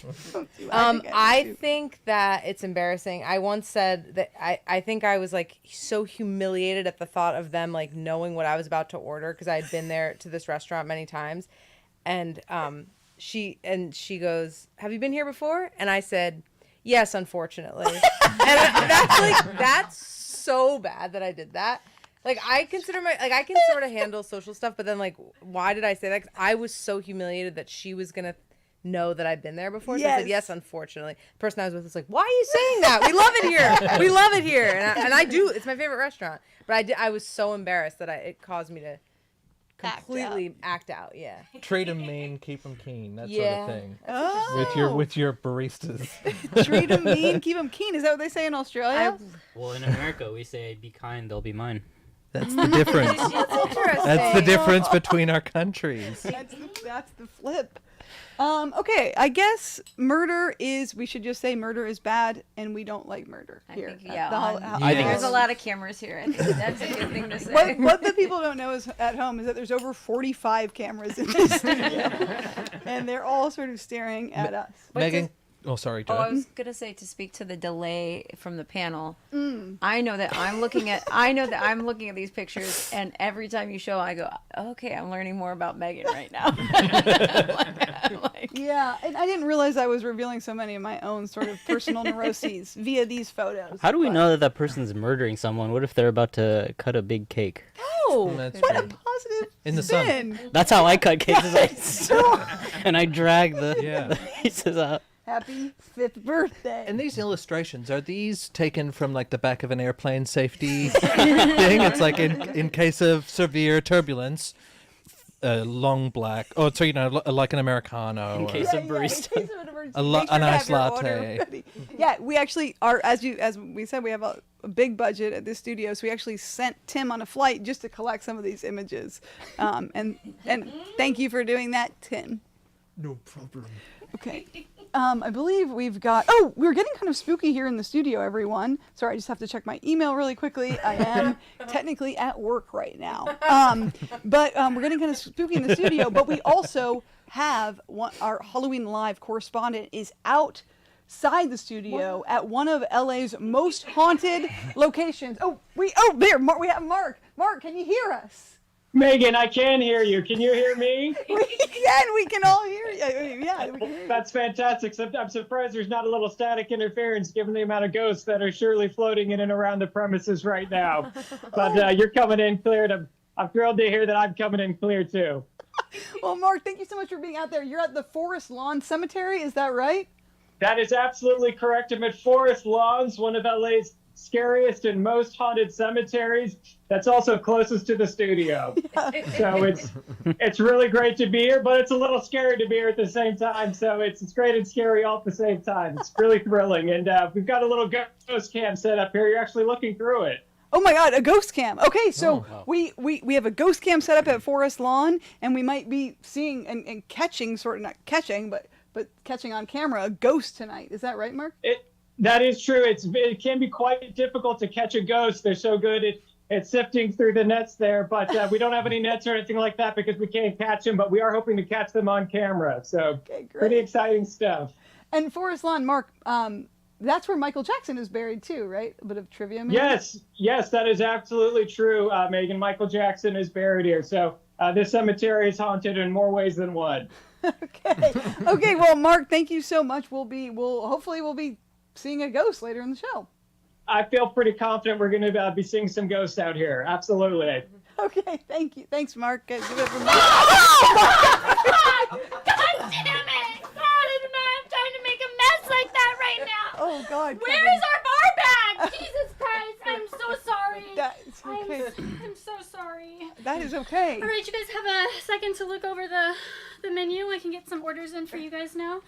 I think that it's embarrassing. I once said that I think I was like so humiliated at the thought of them like knowing what I was about to order because I had been there to this restaurant many times, and she goes, "Have you been here before?" And I said, "Yes, unfortunately." And that's so bad that I did that. Like, I can sort of handle social stuff, but then, like, why did I say that? 'Cause I was so humiliated that she was going to know that I'd been there before. So I said, yes, unfortunately. The person I was with was like, why are you saying that? We love it here. We love it here. And I do. It's my favorite restaurant. But I was so embarrassed that it caused me to completely act out. Yeah. Treat them mean, keep them keen. That sort of thing. Oh. With your baristas. Treat them mean, keep them keen. Is that what they say in Australia? Well, in America, we say, be kind, they'll be mine. That's the difference. That's the difference between our countries. That's the flip. Okay, I guess we should just say murder is bad, and we don't like murder here. I think, there's a lot of cameras here. I think that's a good thing to say. What the people don't know at home is that there's over 45 cameras in this studio, and they're all sort of staring at us. Megan. Oh, sorry, Joe. I was gonna say, to speak to the delay from the panel. I know that I'm looking at these pictures, and every time you show, I go, okay, I'm learning more about Megan right now. Yeah, and I didn't realize I was revealing so many of my own sort of personal neuroses via these photos. How do we know that person's murdering someone? What if they're about to cut a big cake? Oh, That's what a right. positive In the spin. sun. That's how I cut cakes. And I drag the pieces out. Happy 5th birthday. And these illustrations, are these taken from like the back of an airplane safety thing? It's like in case of severe turbulence, long black. Oh, so like an Americano. In case of barista. In case of an emergency, an make iced sure to have your order latte. ready. Yeah, we actually are, as we said, we have a big budget at this studio, so we actually sent Tim on a flight just to collect some of these images. And thank you for doing that, Tim. No problem. Okay. I believe we've got... Oh, we're getting kind of spooky here in the studio, everyone. Sorry, I just have to check my email really quickly. I am technically at work right now. But we're getting kind of spooky in the studio. But we also have our Halloween Live correspondent is outside the studio at one of LA's most haunted locations. We have Mark. Mark, can you hear us? Megan, I can hear you. Can you hear me? We can all hear you. Yeah, we can hear you. That's fantastic. I'm surprised there's not a little static interference given the amount of ghosts that are surely floating in and around the premises right now. But you're coming in clear. I'm thrilled to hear that I'm coming in clear too. Well, Mark, thank you so much for being out there. You're at the Forest Lawn Cemetery, is that right? That is absolutely correct. I'm at Forest Lawns, one of LA's scariest and most haunted cemeteries. That's also closest to the studio. So it's really great to be here, but it's a little scary to be here at the same time. So it's great and scary all at the same time. It's really thrilling. And we've got a little ghost cam set up here. You're actually looking through it. Oh my God, a ghost cam. Okay, so we have a ghost cam set up at Forest Lawn, and we might be seeing and catching, sort of not catching, but catching on camera a ghost tonight. Is that right, Mark? That is true. It can be quite difficult to catch a ghost. They're so good at sifting through the nets there, but we don't have any nets or anything like that because we can't catch them, but we are hoping to catch them on camera. So pretty exciting stuff. And Forest Lawn, Mark, that's where Michael Jackson is buried too, right? A bit of trivia, maybe? Yes, that is absolutely true, Megan. Michael Jackson is buried here. So this cemetery is haunted in more ways than one. Okay. Well, Mark, thank you so much. Hopefully we'll be seeing a ghost later in the show. I feel pretty confident we're going to be seeing some ghosts out here. Absolutely. Okay, thank you. Thanks, Mark. Give it for Mark. God damn it! God, I do not have time to make a mess like that right now. Oh, God. Where Kevin. is our bar bag? Jesus Christ, I'm so sorry. That's okay. I'm so sorry. That is okay. All right, you guys have a second to look over the menu. I can get some orders in for you guys now.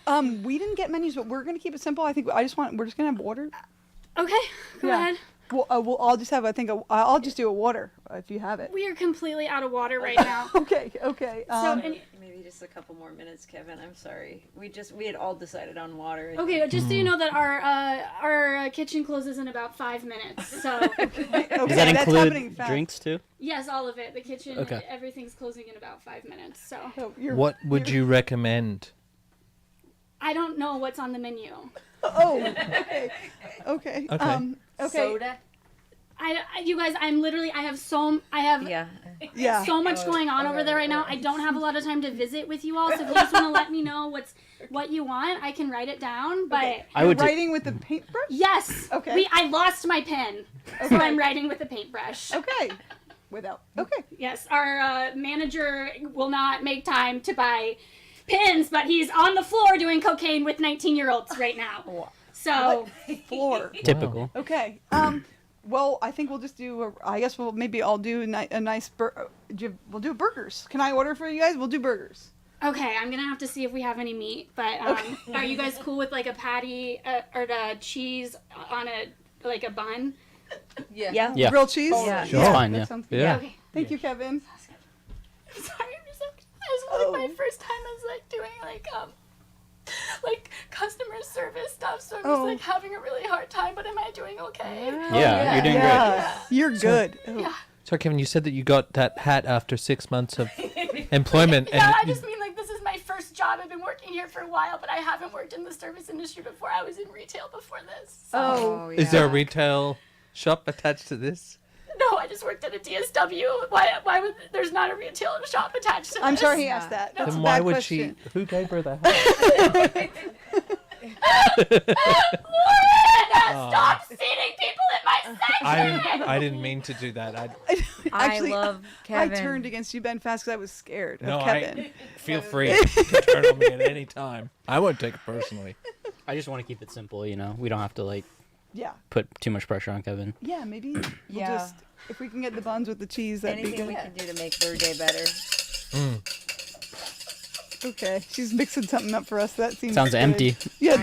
We didn't get menus, but we're gonna keep it simple. I think we're just gonna have water. Okay, go Yeah. ahead. I'll just have, I'll just do a water if you have it. We are completely out of water right now. Okay. Maybe just a couple more minutes, Kevin. I'm sorry. We had all decided on water. Okay, just so you know that our kitchen closes in about 5 minutes. So Okay, Does that that's happening include fast. drinks too? yes, all of it. The kitchen, Okay. everything's closing in about 5 minutes. So So What would you recommend? I don't know what's on the menu. Oh, okay. Okay. Okay. Okay. Soda. You guys, I have Yeah. Yeah. so much going on over there right now. I don't have a lot of time to visit with you all. So if you just want to let me know what you want, I can write it down. But I would. Writing with the paintbrush? yes, Okay. I lost my pen, so I'm writing with a paintbrush. Okay. Okay. Yes, our manager will not make time to buy pins, but he's on the floor doing cocaine with 19-year-olds right now. So Floor. Typical. Okay. Well, I think we'll just do. I guess I'll do a nice. We'll do burgers. Can I order for you guys? We'll do burgers. okay, I'm gonna have to see if we have any meat. But are you guys cool with like a patty or the cheese on a bun? Yeah. Yeah. Grilled cheese. Oh, yeah. Sure. It's fine, that yeah. sounds good. Yeah. Okay. Thank you, Kevin. I'm sorry, this was my first time doing customer service stuff, so I was having a really hard time. But am I doing okay? Yeah, you're doing great. Yeah. You're good. Oh. Yeah. So, Kevin, you said that you got that hat after 6 months of employment. Yeah, I and just mean this is my first job. I've been working here for a while, but I haven't worked in the service industry before. I was in retail before this. So. Oh. Is there a retail shop attached to this? No, I just worked at a DSW. Why would there's not a retail shop attached to this? I'm sorry he asked that. That's Then a why bad would question. she? Who gave her the hat? Lauren, stop feeding people in my section. I didn't mean to do that. Actually, I love I Kevin. turned against you, Ben, fast because I was scared No, of Kevin. feel free to turn on me at any time. I won't take it personally. I just want to keep it simple, you know. We don't have to Yeah. put too much pressure on Kevin. Yeah, maybe we'll Yeah. just if we can get the buns with the cheese, that'd be Anything good. we can do to make their day better. Okay, she's mixing something up for us. That seems Sounds good. empty. Yeah,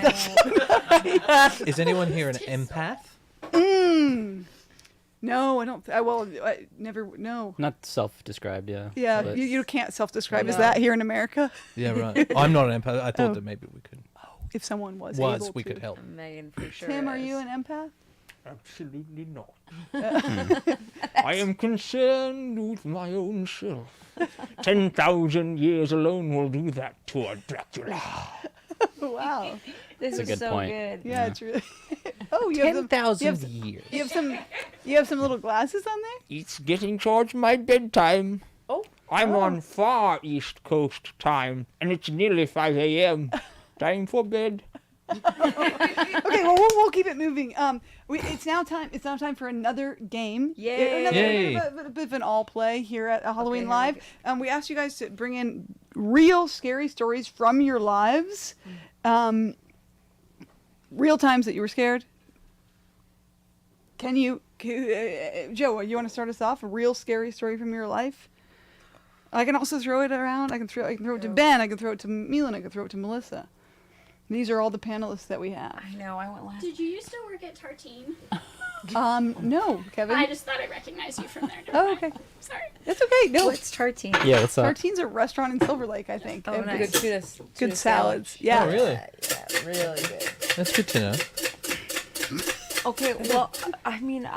that's Is anyone here an empath? no, I don't. I never. No. Not self-described, yeah. Yeah, but- you can't self-describe. Is No. that here in America? Yeah, right. I'm not an empath. I thought Oh. that maybe we could. If someone was able We to. could help. Megan, for sure. Tim, are is. you an empath? Absolutely not. I am concerned with my own self. 10,000 years alone will do that to a Dracula. Wow. This That's a is good so point. good. Yeah, it's really. Oh, you have some. 10,000 years. You have some. You have some little glasses on there. It's getting towards my bedtime. Oh. I'm on far East Coast time, and it's nearly 5 a.m. Time for bed. Okay, well we'll keep it moving. It's now time for another game. Yay. Yay. A bit of an all play here at Halloween Okay, Live. We asked you guys to bring in real scary stories from your lives. Real times that you were scared. Can you, Joe? You want to start us off? A real scary story from your life. I can also throw it around. I can throw it to Ben. I can throw it to Meaghan. I can throw it to Melissa. These are all the panelists that we have. I know. I went last. Did you used to work at Tartine? No, Kevin. I just thought I recognized you from there. Never Oh, mind. okay. Sorry. That's okay. No, What's Tartine? Yeah, what's up? Tartine's a restaurant in Silver Lake, I think. Oh, They have nice. good salads. Yeah. Oh, really? Yeah, really good. That's good to know. Okay. Well, I mean,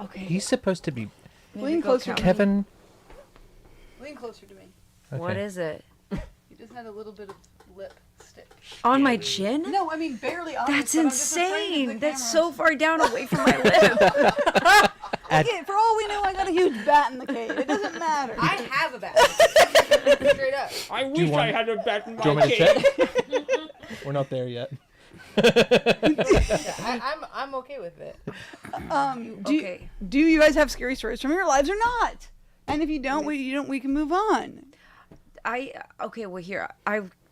okay. He's supposed to be Maybe Lean go closer count to me. Kevin. Lean closer to me. What Okay. is it? He just had a little bit of lipstick. On my chin? No, I mean barely on. That's it, but I'm just afraid of the insane. That's camera. so far down away from my lip. Okay, for all we know, I got a huge bat in the cave. It doesn't matter. I have a bat. Straight up. I you wish want- I had a bat in Do you my want me to cave. check? We're not there yet. I'm okay with it. Do you guys have scary stories from your lives or not? And if you don't, we can move on.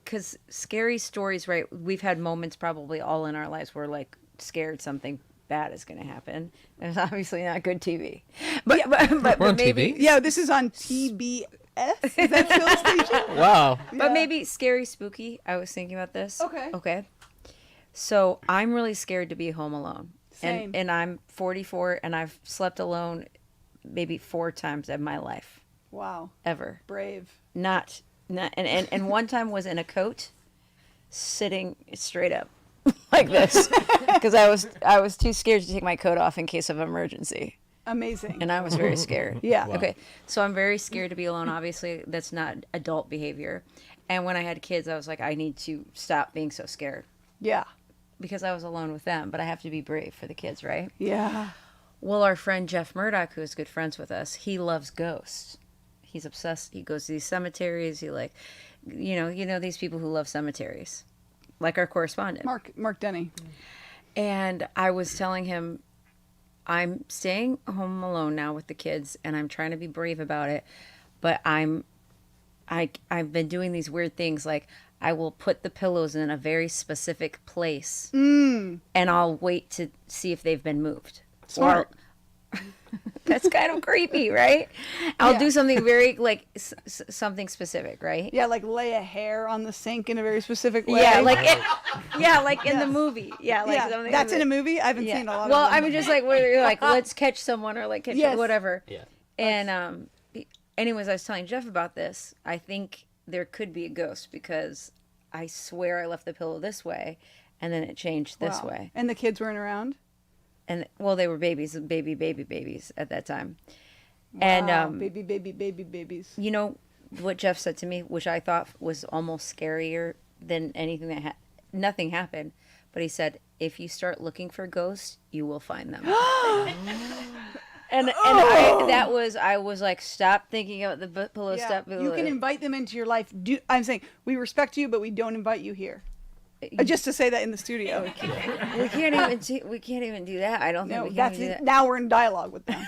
Because scary stories, right? We've had moments probably all in our lives where like scared something bad is going to happen. It's obviously not good TV, but We're on maybe TV? Yeah, this is on TBS. Is that still a station? Wow. But maybe scary, spooky. I was thinking about this. Okay. So I'm really scared to be home alone. Same. And I'm 44 and I've slept alone maybe 4 times in my life Wow. ever. Brave. Not and one time was in a coat sitting straight up like this because I was too scared to take my coat off in case of emergency. Amazing. And I was very scared. Yeah. Wow. Okay. So I'm very scared to be alone. Obviously, that's not adult behavior. And when I had kids, I was like, I need to stop being so scared Yeah. because I was alone with them. But I have to be brave for the kids, right? Yeah. Well, our friend Jeff Murdoch, who is good friends with us, he loves ghosts. He's obsessed. He goes to these cemeteries. He like, you know these people who love cemeteries, like our correspondent. Mark Denny. And I was telling him, I'm staying home alone now with the kids, and I'm trying to be brave about it. But I've been doing these weird things, like I will put the pillows in a very specific place, and I'll wait to see if they've been moved. Smart. That's kind of creepy, right? I'll do something very like something specific, right? Yeah, like lay a hair on the sink in a very specific way. Yeah, like in the movie. Yeah, like something. That's in a movie. I haven't seen a lot Well, of them. I mean, just like where you're like, let's catch someone or like catch whatever. Yeah. And anyways, I was telling Jeff about this. I think there could be a ghost because I swear I left the pillow this way, and then it changed this Wow. way. And the kids weren't around. And well, they were babies at that time. Wow. And babies. you know what Jeff said to me, which I thought was almost scarier than anything that nothing happened, but he said, if you start looking for ghosts, you will find them. I was like, stop thinking about the pillow. Yeah. Stop. You can invite them into your life. I'm saying we respect you, but we don't invite you here. Just to say that in the studio. We can't even do that. I don't think No, we can that's even do that. now we're in dialogue with them.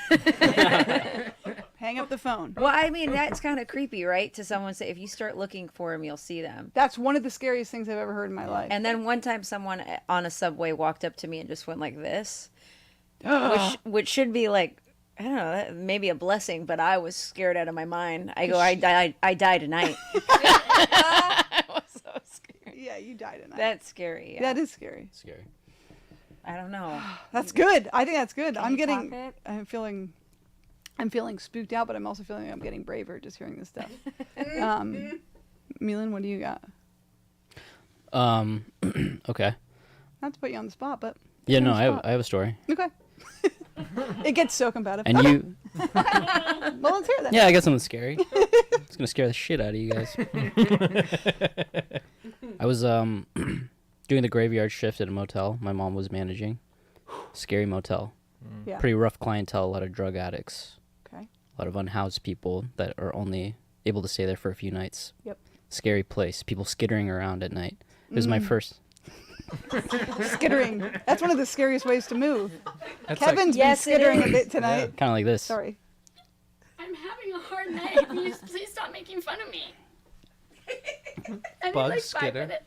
Hang up the phone. Well, I mean, that's kind of creepy, right? To someone say, if you start looking for them, you'll see them. That's one of the scariest things I've ever heard in my life. And then one time someone on a subway walked up to me and just went like this, which should be like, I don't know, maybe a blessing, but I was scared out of my mind. I go, I die tonight. I was so scared. Yeah, you died tonight. That's scary. Yeah. That is scary. Scary. I don't know. That's good. I think that's good. Can you top it? I'm feeling spooked out, but I'm also feeling I'm getting braver just hearing this stuff. Meaghan, what do you got? Okay. Not to put you on the spot, but Yeah, no, on the spot. I have a story. Okay. It gets so competitive. And Okay. you, Well, let's hear that. yeah, I got something scary. It's gonna scare the shit out of you guys. I was doing the graveyard shift at a motel my mom was managing. Scary motel. Yeah. Pretty rough clientele, a lot of drug addicts, Okay. a lot of unhoused people that are only able to stay there for a few nights. Yep. Scary place. People skittering around at night. It was my first. Skittering. That's one of the scariest ways to move. That's Kevin's Yes, been it skittering a is. bit tonight. Kind of like this. Sorry. I'm having a hard night. Please stop making fun of me. I need Bug like 5 skitter. minutes.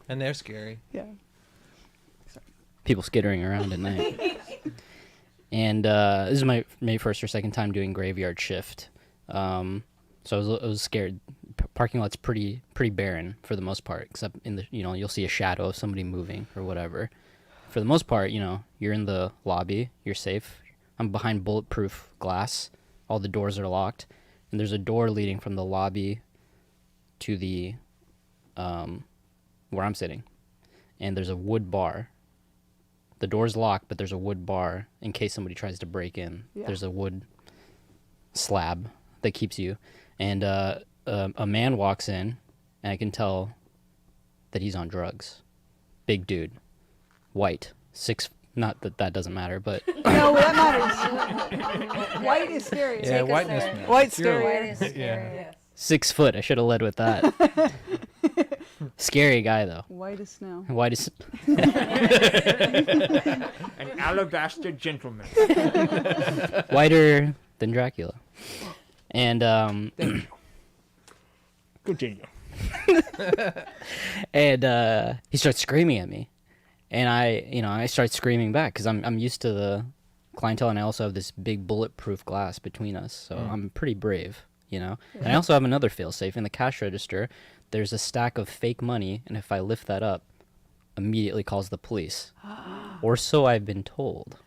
and they're scary. Yeah. People skittering around at night. And this is my maybe first or second time doing graveyard shift. So I was scared. Parking lot's pretty barren for the most part, except in the you'll see a shadow of somebody moving or whatever. For the most part, you're in the lobby, you're safe. I'm behind bulletproof glass. All the doors are locked, and there's a door leading from the lobby to the where I'm sitting, and there's a wood bar. The door's locked, but there's a wood bar in case somebody tries to break in. Yeah. There's a wood slab that keeps you, and a man walks in, and I can tell that he's on drugs. Big dude, white, not that doesn't matter, but No, that matters. White is scary. Yeah, whiteness. Man. White's You're- scary. White is scary. Yeah. 6 foot. I should have led with that. Scary guy though. White as snow. White as An alabaster gentleman. whiter than Dracula. And Continue. and he starts screaming at me, and I start screaming back because I'm used to the clientele, and I also have this big bulletproof glass between us, so I'm pretty brave, And I also have another failsafe in the cash register. There's a stack of fake money, and if I lift that up, immediately calls the police, or so I've been told.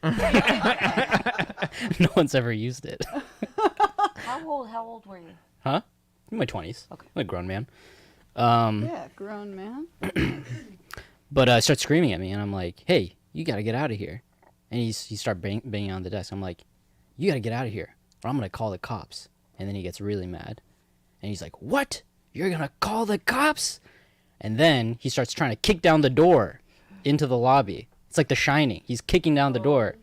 No one's ever used it. How old were you? Huh? In my 20s. Okay. I'm a grown man. Yeah, grown man. But starts screaming at me, and I'm like, "Hey, you gotta get out of here!" And he starts banging on the desk. I'm like, "You gotta get out of here, or I'm gonna call the cops." And then he gets really mad, and he's like, "What? You're gonna call the cops?" And then he starts trying to kick down the door into the lobby. It's like The Shining. He's kicking down the door,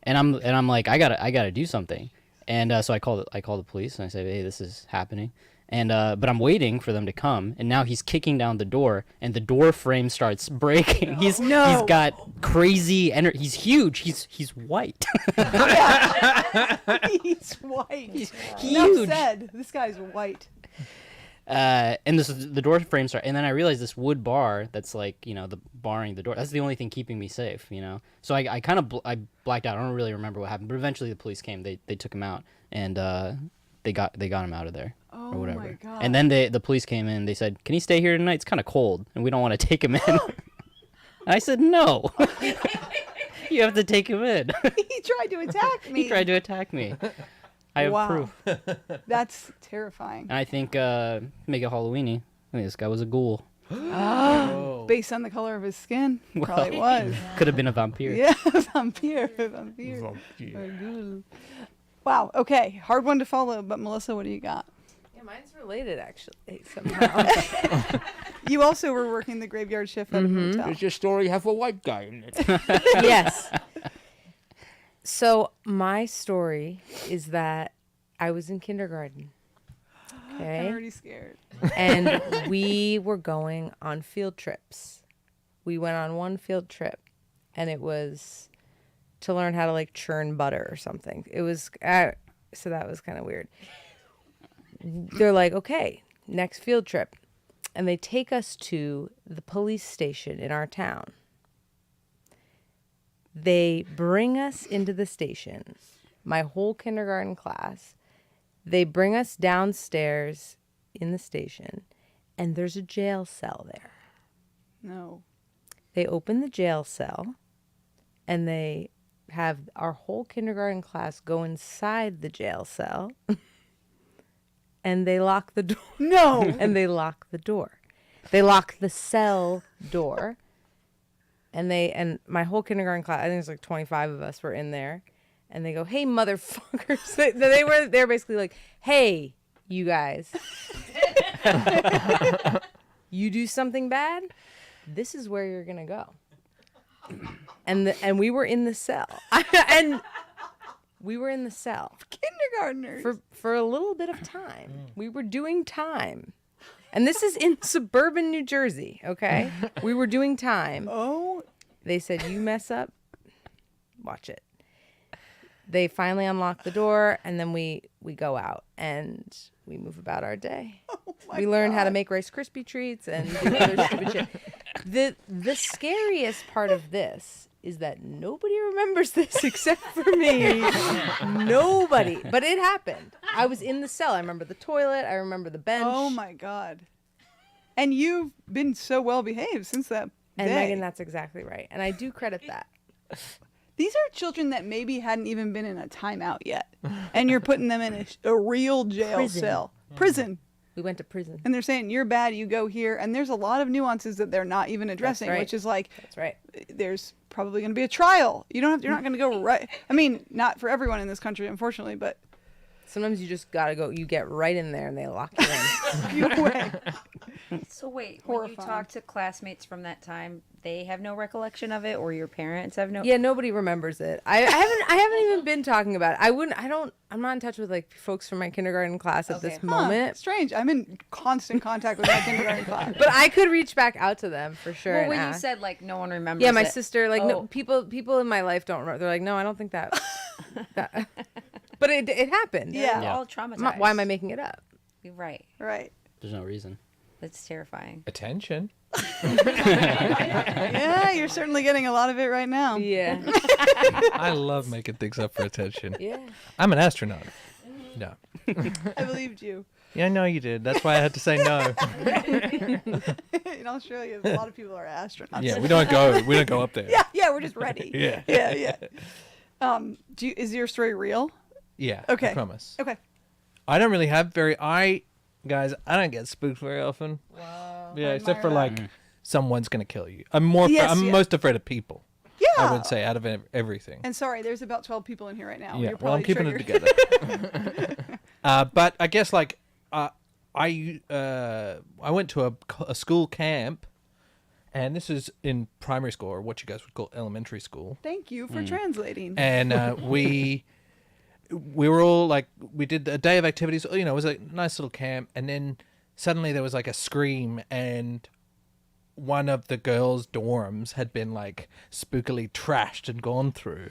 and I'm like, I gotta do something. And so I call the police, and I say, "Hey, this is happening." And but I'm waiting for them to come, and now he's kicking down the door, and the door frame starts breaking. He's got crazy energy. He's huge. He's white. He's white. He's Enough huge. said. This guy's white. And the door frame start, and then I realized this wood bar that's like the barring the door. That's the only thing keeping me safe. So I kind of I blacked out. I don't really remember what happened, but eventually the police came. They took him out, and they got him out of there. Oh or whatever. my God. And then the police came in. They said, "Can he stay here tonight? It's kind of cold, and we don't want to take him in." And I said, "No, you have to take him in." He tried to attack me. He tried to attack me. I have Wow. proof. That's terrifying. And I think make it Halloweeny. I think this guy was a ghoul. Based on the color of his skin, probably was. Could have been a vampire. Yeah, vampire. Wow. Okay, hard one to follow. But Melissa, what do you got? Yeah, mine's related actually somehow. You also were working the graveyard shift at a hotel. Does your story have a white guy in it? Yes. So my story is that I was in kindergarten. I'm Okay. already scared. And we were going on field trips. We went on one field trip, and it was to learn how to like churn butter or something. It was so that was kind of weird. They're like, "Okay, next field trip." And they take us to the police station in our town. They bring us into the station, my whole kindergarten class. They bring us downstairs in the station, and there's a jail cell there. No. They open the jail cell, and they have our whole kindergarten class go inside the jail cell, and they lock the door. No. And they lock the door. They lock the cell door. And my whole kindergarten class, I think there's like 25 of us were in there, and they go, "Hey, motherfuckers!" They're basically like, "Hey, you guys, you do something bad, this is where you're gonna go." And we were in the cell, and we were in the cell Kindergartners. for a little bit of time. We were doing time. And this is in suburban New Jersey, okay? We were doing time. Oh. They said, "You mess up, watch it." They finally unlock the door, and then we go out, and we move about our day. We learn how to make Rice Krispie treats and do other stupid shit. The scariest part of this is that nobody remembers this except for me. Nobody. But it happened. I was in the cell. I remember the toilet. I remember the bench. Oh my God. And you've been so well behaved since that And day. Megan, that's exactly right. And I do credit that. These are children that maybe hadn't even been in a timeout yet. And you're putting them in a real jail Prison. cell. Prison. We went to prison. And they're saying, "You're bad, you go here." And there's a lot of nuances that they're not even addressing, right. which is like, That's right. there's probably going to be a trial. You're not going to go right. I mean, not for everyone in this country, unfortunately, but Sometimes you just gotta go. You get right in there and they lock you in. Away. So wait, when you Horrifying. talk to classmates from that time, they have no recollection of it, or your parents have no. Yeah, nobody remembers it. I haven't even been talking about it. I'm not in touch with like folks from my kindergarten class at this Huh, moment. strange. I'm in constant contact with my kindergarten class. But I could reach back out to them for sure. Well, and when you ask. said like no one remembers. Yeah, my it. sister, like Oh. no, people in my life don't remember. They're like, no, I don't think that. But it happened. Yeah. They're all traumatized. Why am I making it up? You're right. Right. There's no reason. That's terrifying. Attention. Yeah, you're certainly getting a lot of it right now. Yeah. I love making things up for attention. Yeah. I'm an astronaut. No. I believed you. Yeah, I know you did. That's why I had to say no. In Australia, a lot of people are astronauts. Yeah, we don't go up there. Yeah, we're just ready. Yeah. Yeah. Is your story real? Yeah. Okay. I promise. Okay. I don't really have guys, I don't get spooked very often. Wow. Yeah, except for like someone's gonna kill you. I'm most afraid of people. Yeah. I would say out of everything. And sorry, there's about 12 people in here right now. Yeah. You're Well, I'm probably keeping triggered. it together. But I guess like I went to a school camp, and this is in primary school, or what you guys would call elementary school. Thank you for translating. And we were all like, we did a day of activities. You know, it was a nice little camp, and then suddenly there was like a scream, and one of the girls' dorms had been like spookily trashed and gone through,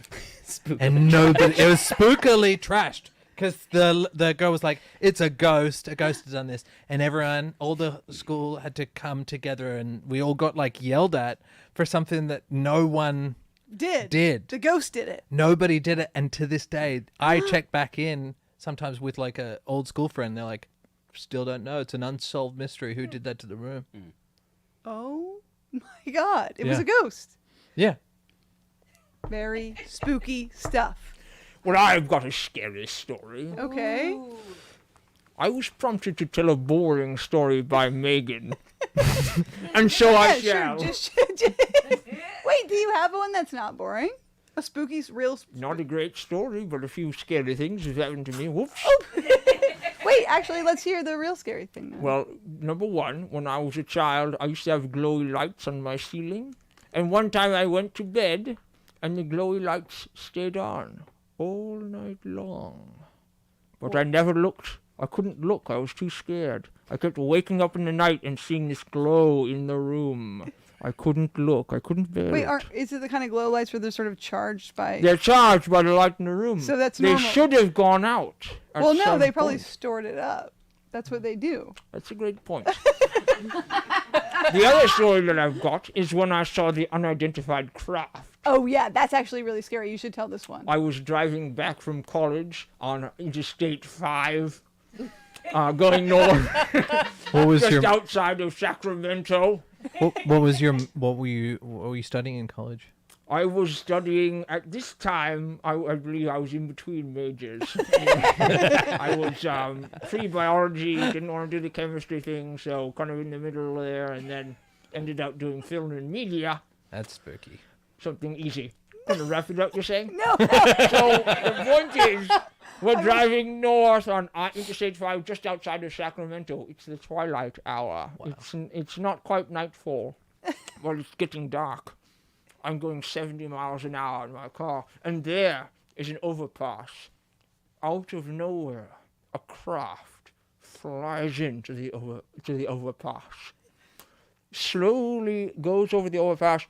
and nobody. It was spookily trashed because the girl was like, "It's a ghost. A ghost has done this," and all the school had to come together, and we all got like yelled at for something that no one did. The ghost did it. Nobody did it, and to this day, I check back in sometimes with like a old school friend. They're like, "Still don't know. It's an unsolved mystery. Who did that to the room?" Oh my God. It was Yeah. a ghost. Yeah. Very spooky stuff. Well, I've got a scary story. Okay. I was prompted to tell a boring story by Meaghan. And so I shall. Wait, do you have one that's not boring? A spooky, real. Not a great story, but a few scary things have happened to me. Whoops. Wait, actually, let's hear the real scary thing then. Well, number one, when I was a child, I used to have glowy lights on my ceiling. And one time I went to bed, and the glowy lights stayed on all night long. But I never looked. I couldn't look. I was too scared. I kept waking up in the night and seeing this glow in the room. I couldn't look. I couldn't bear Wait, it. is it the kind of glow lights where they're sort of charged by? They're charged by the light in the room. So that's They normal. should have gone out. at Well, no, some they probably point. stored it up. That's what they do. That's a great point. The other story that I've got is when I saw the unidentified craft. Oh yeah, that's actually really scary. You should tell this one. I was driving back from college on Interstate 5, going north, What was just outside of Sacramento. what were you studying in college? I was studying at this time. I believe I was in between majors. I was pre-biology, didn't want to do the chemistry thing, so kind of in the middle there, and then ended up doing film and media, That's spooky. something easy. Gonna wrap it up, you're saying? No. So the point is, we're driving north on Interstate 5, just outside of Sacramento. It's the twilight hour. Wow. It's not quite nightfall, but it's getting dark. I'm going 70 miles an hour in my car, and there is an overpass. Out of nowhere, a craft flies into the overpass, slowly goes over the overpass,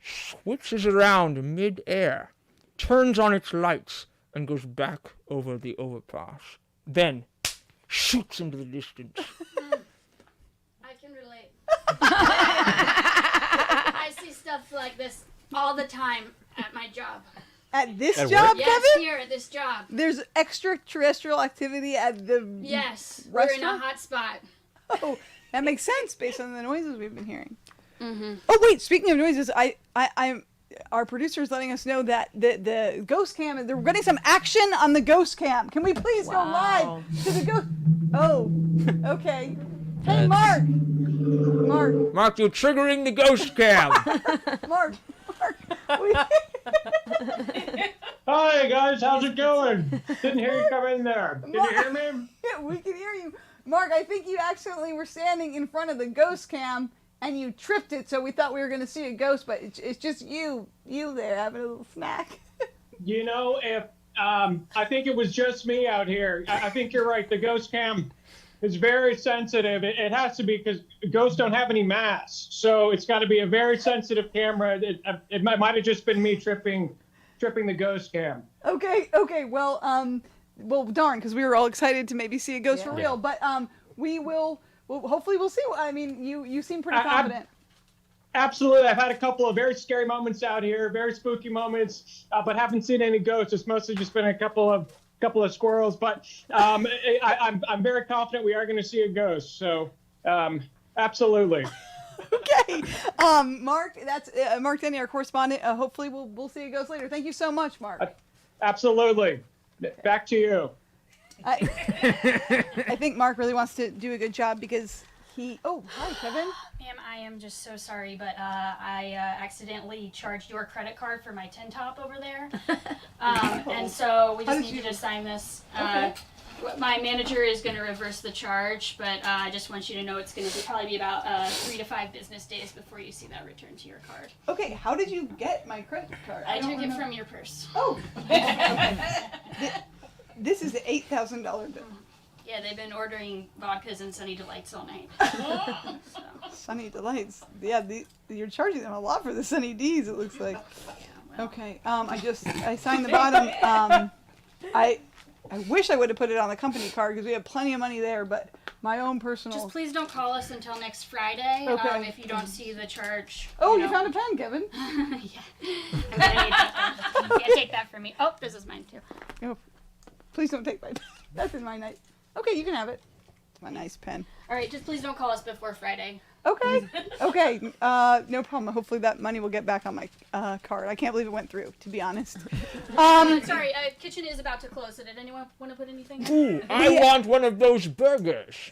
switches around mid-air, turns on its lights, and goes back over the overpass. Then shoots into the distance. I can relate. I see stuff like this all the time at my job. At this At job, work? Yes, Kevin? here at this job. There's extraterrestrial activity at the. Yes, Restaurant? we're in a hot spot. Oh, that makes sense based on the noises we've been hearing. Mm-hmm. Oh wait, speaking of noises, our producer is letting us know that the ghost cam, they're getting some action on the ghost cam. Can we please go live to the ghost? Oh, okay. Hey, Mark. Mark, you're triggering the ghost cam. Mark. Hi guys, how's it going? Didn't hear you come in there. Can you hear me? Yeah, we can hear you. Mark, I think you accidentally were standing in front of the ghost cam and you tripped it, so we thought we were going to see a ghost, but it's just you there having a little snack. You know, if I think it was just me out here. I think you're right. The ghost cam is very sensitive. It has to be because ghosts don't have any mass, so it's got to be a very sensitive camera. It might have just been me tripping the ghost cam. Okay, well, darn, because we were all excited to maybe see a ghost for real, but hopefully we'll see. I mean, you seem pretty confident. Absolutely. I've had a couple of very scary moments out here, very spooky moments, but haven't seen any ghosts. It's mostly just been a couple of squirrels, but I'm very confident we are going to see a ghost. So, absolutely. Okay, Mark, that's Mark Denny, our correspondent. Hopefully we'll see a ghost later. Thank you so much, Mark. Absolutely. Back to you. I think Mark really wants to do a good job because oh, hi, Kevin. Ma'am, I am just so sorry, but I accidentally charged your credit card for my tin top over there. And so we just need you to sign this. Okay. My manager is going to reverse the charge, but I just want you to know it's going to probably be about 3 to 5 business days before you see that return to your card. Okay, how did you get my credit card? I took it from your purse. Oh. Okay. This is the $8,000 bill. Yeah, they've been ordering vodkas and Sunny Delights all night. So. Sunny Delights. Yeah, you're charging them a lot for the Sunny D's, it looks like. Yeah, well. Okay, I signed the bottom. I wish I would have put it on the company card because we have plenty of money there, but my own personal... Just please don't call us until next Friday Okay. if you don't see the charge. Oh, you found a pen, Kevin. Yeah. I'm gonna need that pen. You can't take that from me. Oh, this is mine too. Oh, please don't take my pen. That's in my night. Okay, you can have it. It's my nice pen. All right, just please don't call us before Friday. Okay. No problem. Hopefully that money will get back on my card. I can't believe it went through, to be honest. Sorry, kitchen is about to close. So did anyone want to put anything? Ooh, I want one of those burgers.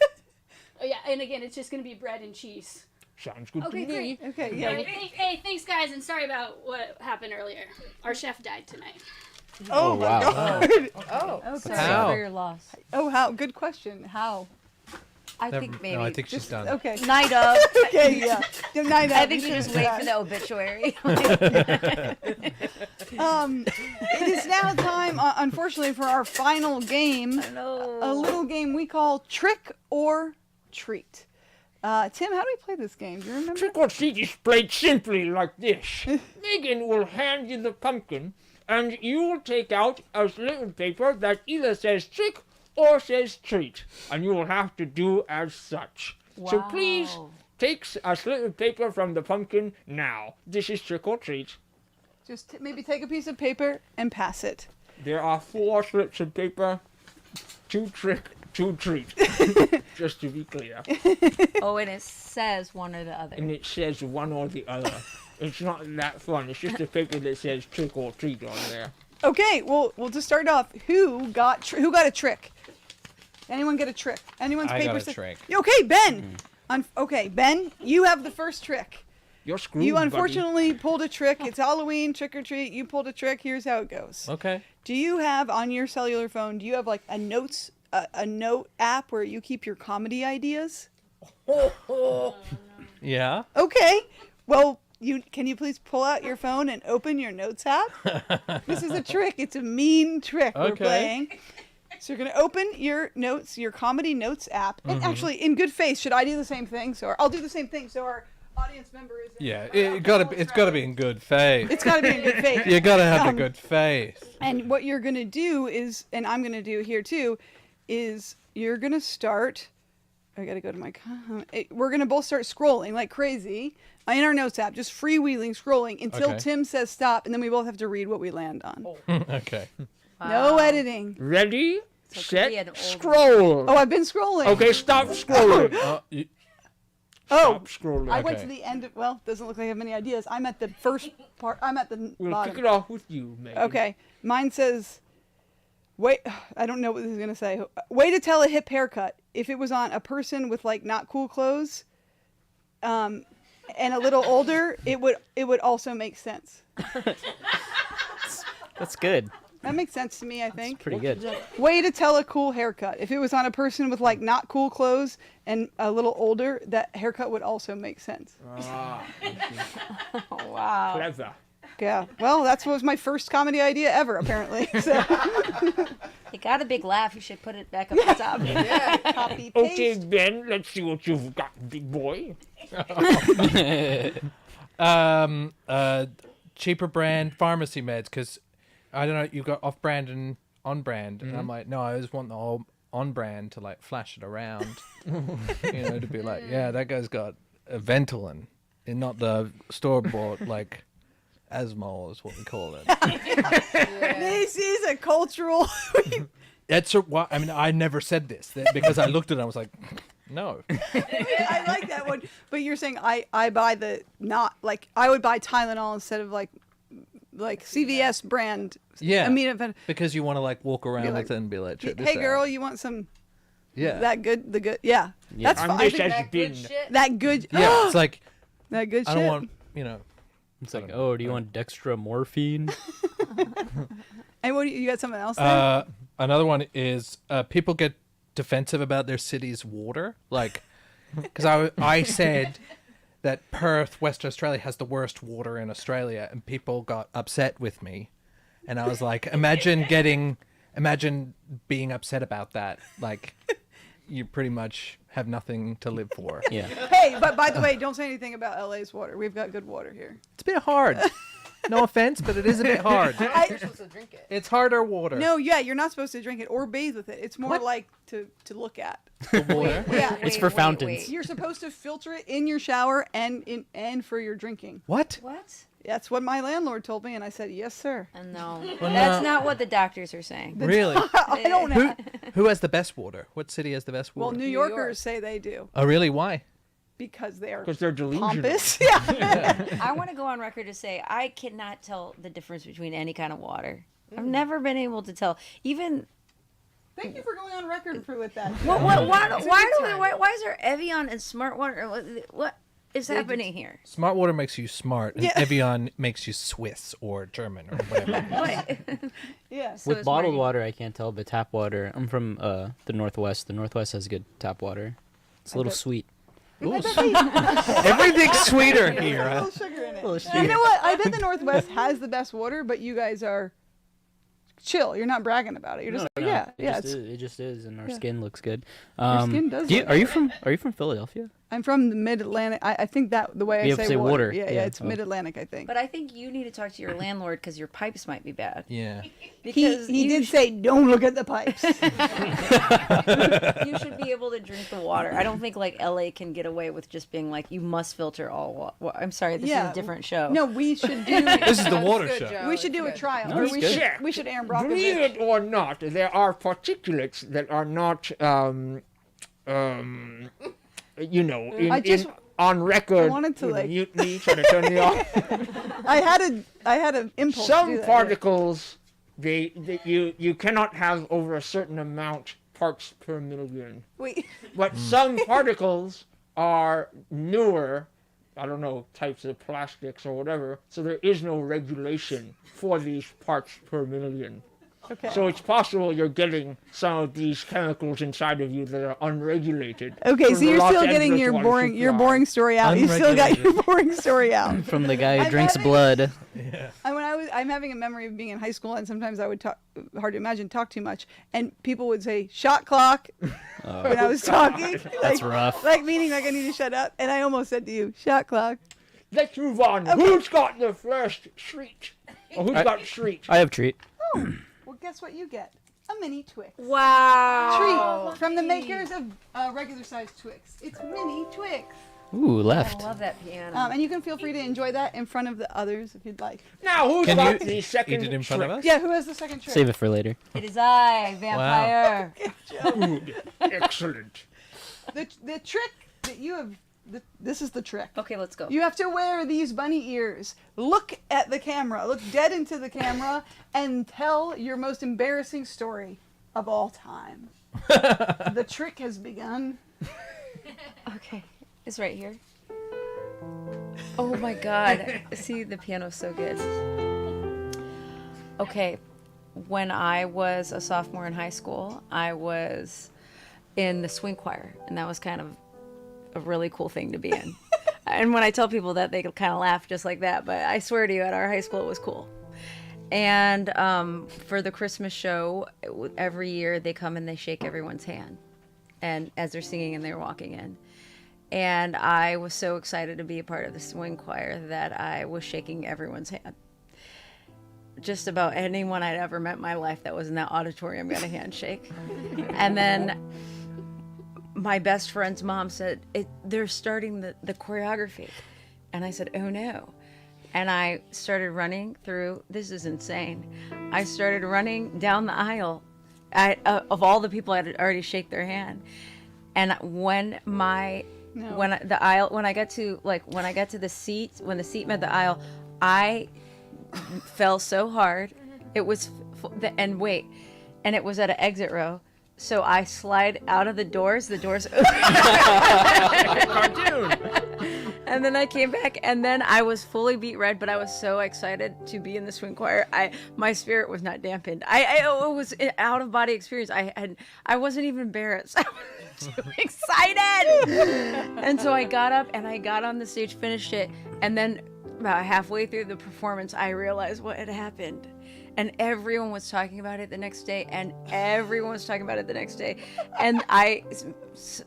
Oh yeah, and again, it's just gonna be bread and cheese. Sounds good Okay, to me. great. Okay, Yeah. yeah. Hey, thanks guys, and sorry about what happened earlier. Our chef died tonight. Oh, my wow. God. Oh, Okay. sorry How? for your loss. Oh, how? Good question. How? I think maybe No, I think she's done. Okay. Night of. Okay, yeah. Good night, I think you just wait for the obituary. It is now time, unfortunately, for our final game. A little game we call Trick or Treat. Tim, how do we play this game? Do you remember? Trick or treat is played simply like this. Meaghan will hand you the pumpkin, and you will take out a slip of paper that either says trick or says treat, and you will have to do as such. So please take a slip of paper from the pumpkin now. This is trick or treat. Just maybe take a piece of paper and pass it. There are 4 slips of paper, 2 trick, 2 treat. Just to be clear. Oh, and it says one or the other. And it says one or the other. It's not that fun. It's just a paper that says trick or treat on there. Okay, well, to start off, who got a trick? Anyone get a trick? Anyone's I paper got a says- trick. Okay, Ben. Okay, Ben, you have the first trick. You're screwed, You buddy. unfortunately pulled a trick. It's Halloween, trick or treat. You pulled a trick. Here's how it goes. Okay. Do you have on your cellular phone? Do you have like a note app where you keep your comedy ideas? Yeah. Okay. Well, can you please pull out your phone and open your notes app? This is a trick. It's a mean trick we're Okay. playing. So you're gonna open your notes, your comedy notes app, and actually, in good faith, should I do the same thing? So I'll do the same thing. So our audience member is. Yeah. It's gotta be in good faith. It's gotta be in good faith. You gotta have the good faith. And what you're gonna do is, and I'm gonna do here too, is you're gonna start. I gotta go to my. We're gonna both start scrolling like crazy in our notes app, just freewheeling scrolling until Okay. Tim says stop, and then we both have to read what we land on. Okay. No editing. Ready, So it could be an set, old- scroll. Oh, I've been scrolling. Okay, stop scrolling. Oh, Stop scrolling. I went to Okay. the end of. Well, doesn't look like I have many ideas. I'm at the first part. I'm at the We'll bottom. kick it off with you, Megan. Okay, mine says. Wait, I don't know what this is gonna say. Way to tell a hip haircut. If it was on a person with like not cool clothes, and a little older, it would also make sense. That's good. That makes sense to me, I think. Pretty good. Way to tell a cool haircut. If it was on a person with like not cool clothes and a little older, that haircut would also make sense. Wow. Clever. Yeah. Well, that was my first comedy idea ever, apparently. So You got a big laugh. You should put it back up the top. copy Okay, paste. Ben, let's see what you've got, big boy. Cheaper brand pharmacy meds, because I don't know, you got off brand and on brand, and I'm like, no, I just want the whole on brand to like flash it around, to be like, yeah, that guy's got a Ventolin, and not the store bought like Asmol is what we call it. This is a cultural. That's why. I mean, I never said this because I looked at it and I was like, no. I like that one. But you're saying I buy the not like I would buy Tylenol instead of like CVS brand. Yeah. Amino. Because you want to like walk around like, with it and be like, check this Hey out. girl, you want some? Yeah. That good? The good? Yeah. That's And fine. I this think has been that good. Yeah. It's like that good I shit. don't want It's like, oh, do you want dextromorphine? And what you got something else there? Another one is people get defensive about their city's water, like because I said that Perth, Western Australia, has the worst water in Australia, and people got upset with me, and I was like, imagine being upset about that, like you pretty much have nothing to live for. Yeah. Hey, but by the way, don't say anything about LA's water. We've got good water here. It's a bit hard. No offense, but it is a bit hard. You're supposed to drink it. It's harder water. No, yeah, you're not supposed to drink it or bathe with it. It's more What? like to look at. The water. Yeah. It's for fountains. You're supposed to filter it in your shower and for your drinking. What? What? That's what my landlord told me, and I said, yes, sir. No. Well, That's no. not what the doctors are saying. Really? I don't know. Who has the best water? What city has the best Well, water? New Yorkers say they do Oh, really? Why? because they are because they're delusional. pompous. Yeah. I want to go on record to say I cannot tell the difference between any kind of water. I've never been able to tell. Even Thank you for going on record with that. why is there Evian and Smart Water? What is happening here? Smart water makes you smart, and Yeah. Evian makes you Swiss or German or whatever. What? Yeah. So With is bottled Marty. water, I can't tell, but tap water. I'm from the Northwest. The Northwest has good tap water. It's a little bet- sweet. Everything's sweeter A here. little sugar in it. You know what? I bet the Northwest has the best water, but you guys are chill. You're not bragging about it. You're just yeah. It just is, and our Yeah. skin looks good. Your skin does look Are you from Philadelphia? I'm from the Mid-Atlantic. I think that the way You I have say, to say water. Yeah, Yeah. it's Oh. Mid-Atlantic, I think. But I think you need to talk to your landlord because your pipes might be bad. Yeah. Because he you did say, don't look at the pipes. you should be able to drink the water. I don't think like LA can get away with just being like you must filter all water. I'm sorry, this is Yeah. a different show. No, we should do. This is the water Good, show. Joe. We should do a It's good. trial. No, Or it's we good. should. Check. We should Aaron Believe Brockovich. it or not, there are particulates that are not, I just- on record. I wanted to, like- mute me, trying to turn me off. I had an impulse. to do Some that, particles, you cannot have over a certain amount parts per million. yeah. Wait. But some particles are newer, I don't know, types of plastics or whatever, so there is no regulation for these parts per million. Okay. So it's possible you're getting some of these chemicals inside of you that are unregulated. Okay, from so the you're Los still getting Angeles your water boring supply. story out. You still got your Unregulated. boring story out. From the guy who I'm drinks having- blood. I'm having a memory of being in high school, and sometimes I would talk. Hard to imagine, talk too much, and people would say "shot clock" when I was talking. That's rough. Like meaning like I need to shut up, and I almost said to you "shot clock." Let's move on. Who's got the first treat? Or who's got treat? I have treat. Oh, well, guess what you get? A mini Twix. Wow. Treat from the makers of regular sized Twix. It's mini Twix. Ooh, I left. love that piano. And you can feel free to enjoy that in front of the others if you'd like. Now, who's Can got you the second eat it in front of trick? us? Yeah, who has the second trick? Save it for later. It is I, vampire. Good. Excellent. The trick that you have. This is the trick. Okay, let's go. You have to wear these bunny ears. Look at the camera. Look dead into the camera and tell your most embarrassing story of all time. The trick has begun. Okay, it's right here. Oh my god. See, the piano's so good. Okay, when I was a sophomore in high school, I was in the swing choir, and that was kind of a really cool thing to be in. And when I tell people that, they kind of laugh just like that, but I swear to you, at our high school, it was cool. And for the Christmas show, every year they come and they shake everyone's hand, and as they're singing and they're walking in. And I was so excited to be a part of the swing choir that I was shaking everyone's hand. Just about anyone I'd ever met in my life that was in that auditorium got a handshake. And then my best friend's mom said, they're starting the choreography. And I said, oh no. And I started running through, this is insane. I started running down the aisle of all the people I had already shake their hand. And when I got to the seat, when the seat met the aisle, I fell so hard. It was, and it was at an exit row. So I slide out of the doors open. Cartoon. And then I came back, and then I was fully beat red, but I was so excited to be in the swing choir. My spirit was not dampened. It was an out of body experience. I wasn't even embarrassed. I was too excited. And so I got up and I got on the stage, finished it, and then about halfway through the performance, I realized what had happened. And everyone was talking about it the next day, and And I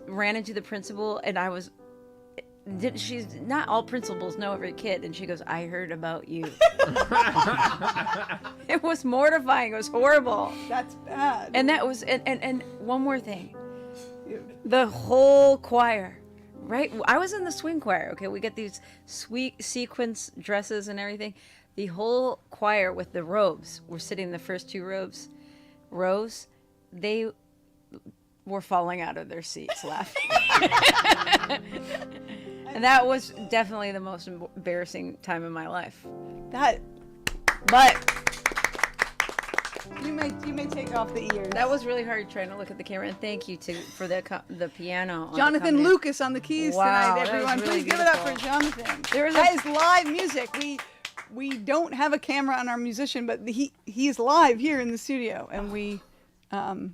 ran into the principal, and she's not all principals know every kid, and she goes, I heard about you. It was mortifying. It was horrible. That's bad. And that was, and one more thing, the whole choir, right? I was in the swing choir. Okay, we get these sweet sequence dresses and everything. The whole choir with the robes were sitting in the first two rows. They were falling out of their seats laughing. And that was definitely the most embarrassing time in my life. But you may take off the ears. that was really hard trying to look at the camera. And thank you for the piano. on the Jonathan accompaniment. Lucas on the keys Wow, tonight, that was everyone. really Please give it up for beautiful. Jonathan. There was That is live music. We don't have a camera on our musician, but he is live here in the studio, and we. And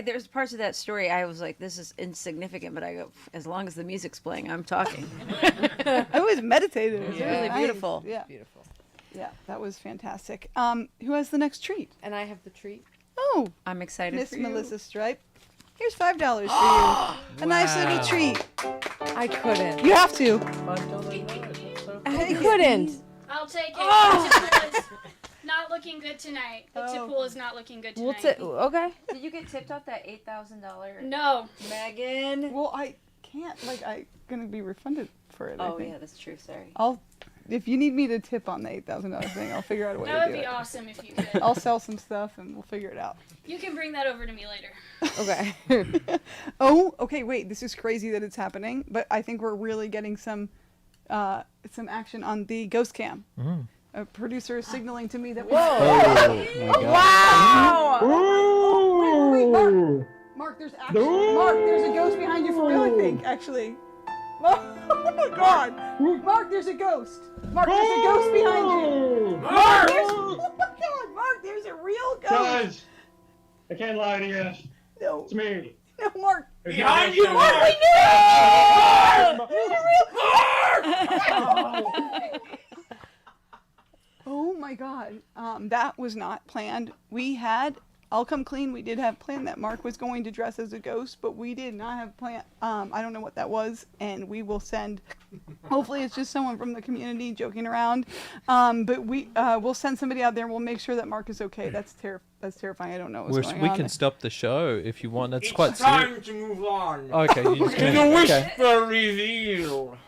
there's parts of that story I was like, this is insignificant, but I go, as long as the music's playing, I'm talking. It was meditative. It was really nice. beautiful. Yeah, Beautiful. yeah, that was fantastic. Who has the next treat? And I have the treat. Oh, I'm excited Miss for you. Melissa Stripe. Here's $5 for you. A nice little treat. I couldn't. You have to. I couldn't. I'll take it. The tip pool is not looking good tonight. The tip pool is not looking good tonight. What's it? Okay. Did you get tipped off that $8,000? No. Megan. Well, I can't. I'm gonna be refunded for it. I Oh think. yeah, that's true. Sorry. If you need me to tip on the $8,000 thing, I'll figure out a way That to would do be it. awesome if you could. I'll sell some stuff and we'll figure it out. You can bring that over to me later. Okay. Oh, okay. Wait, this is crazy that it's happening, but I think we're really getting some action on the ghost cam. A producer is signaling to me that. Ooh. Mark, there's a ghost behind you for real. I think actually. Oh my God, Mark, there's a ghost. Mark, there's a ghost behind you. Mark, oh my God, Mark, there's a real ghost. Guys, I can't lie to you. No, It's me. no, Mark. Behind you, Mark, Mark! we knew! There's a real Oh my God, that was not planned. I'll come clean. We did have planned that Mark was going to dress as a ghost, but we did not have planned. I don't know what that was, and we will send. Hopefully, it's just someone from the community joking around. But we'll send somebody out there, and we'll make sure that Mark is okay. That's terrifying. I don't know what's going We on. can stop the show if you want. That's It's quite time to move on. Okay, you just To the whisper reveal.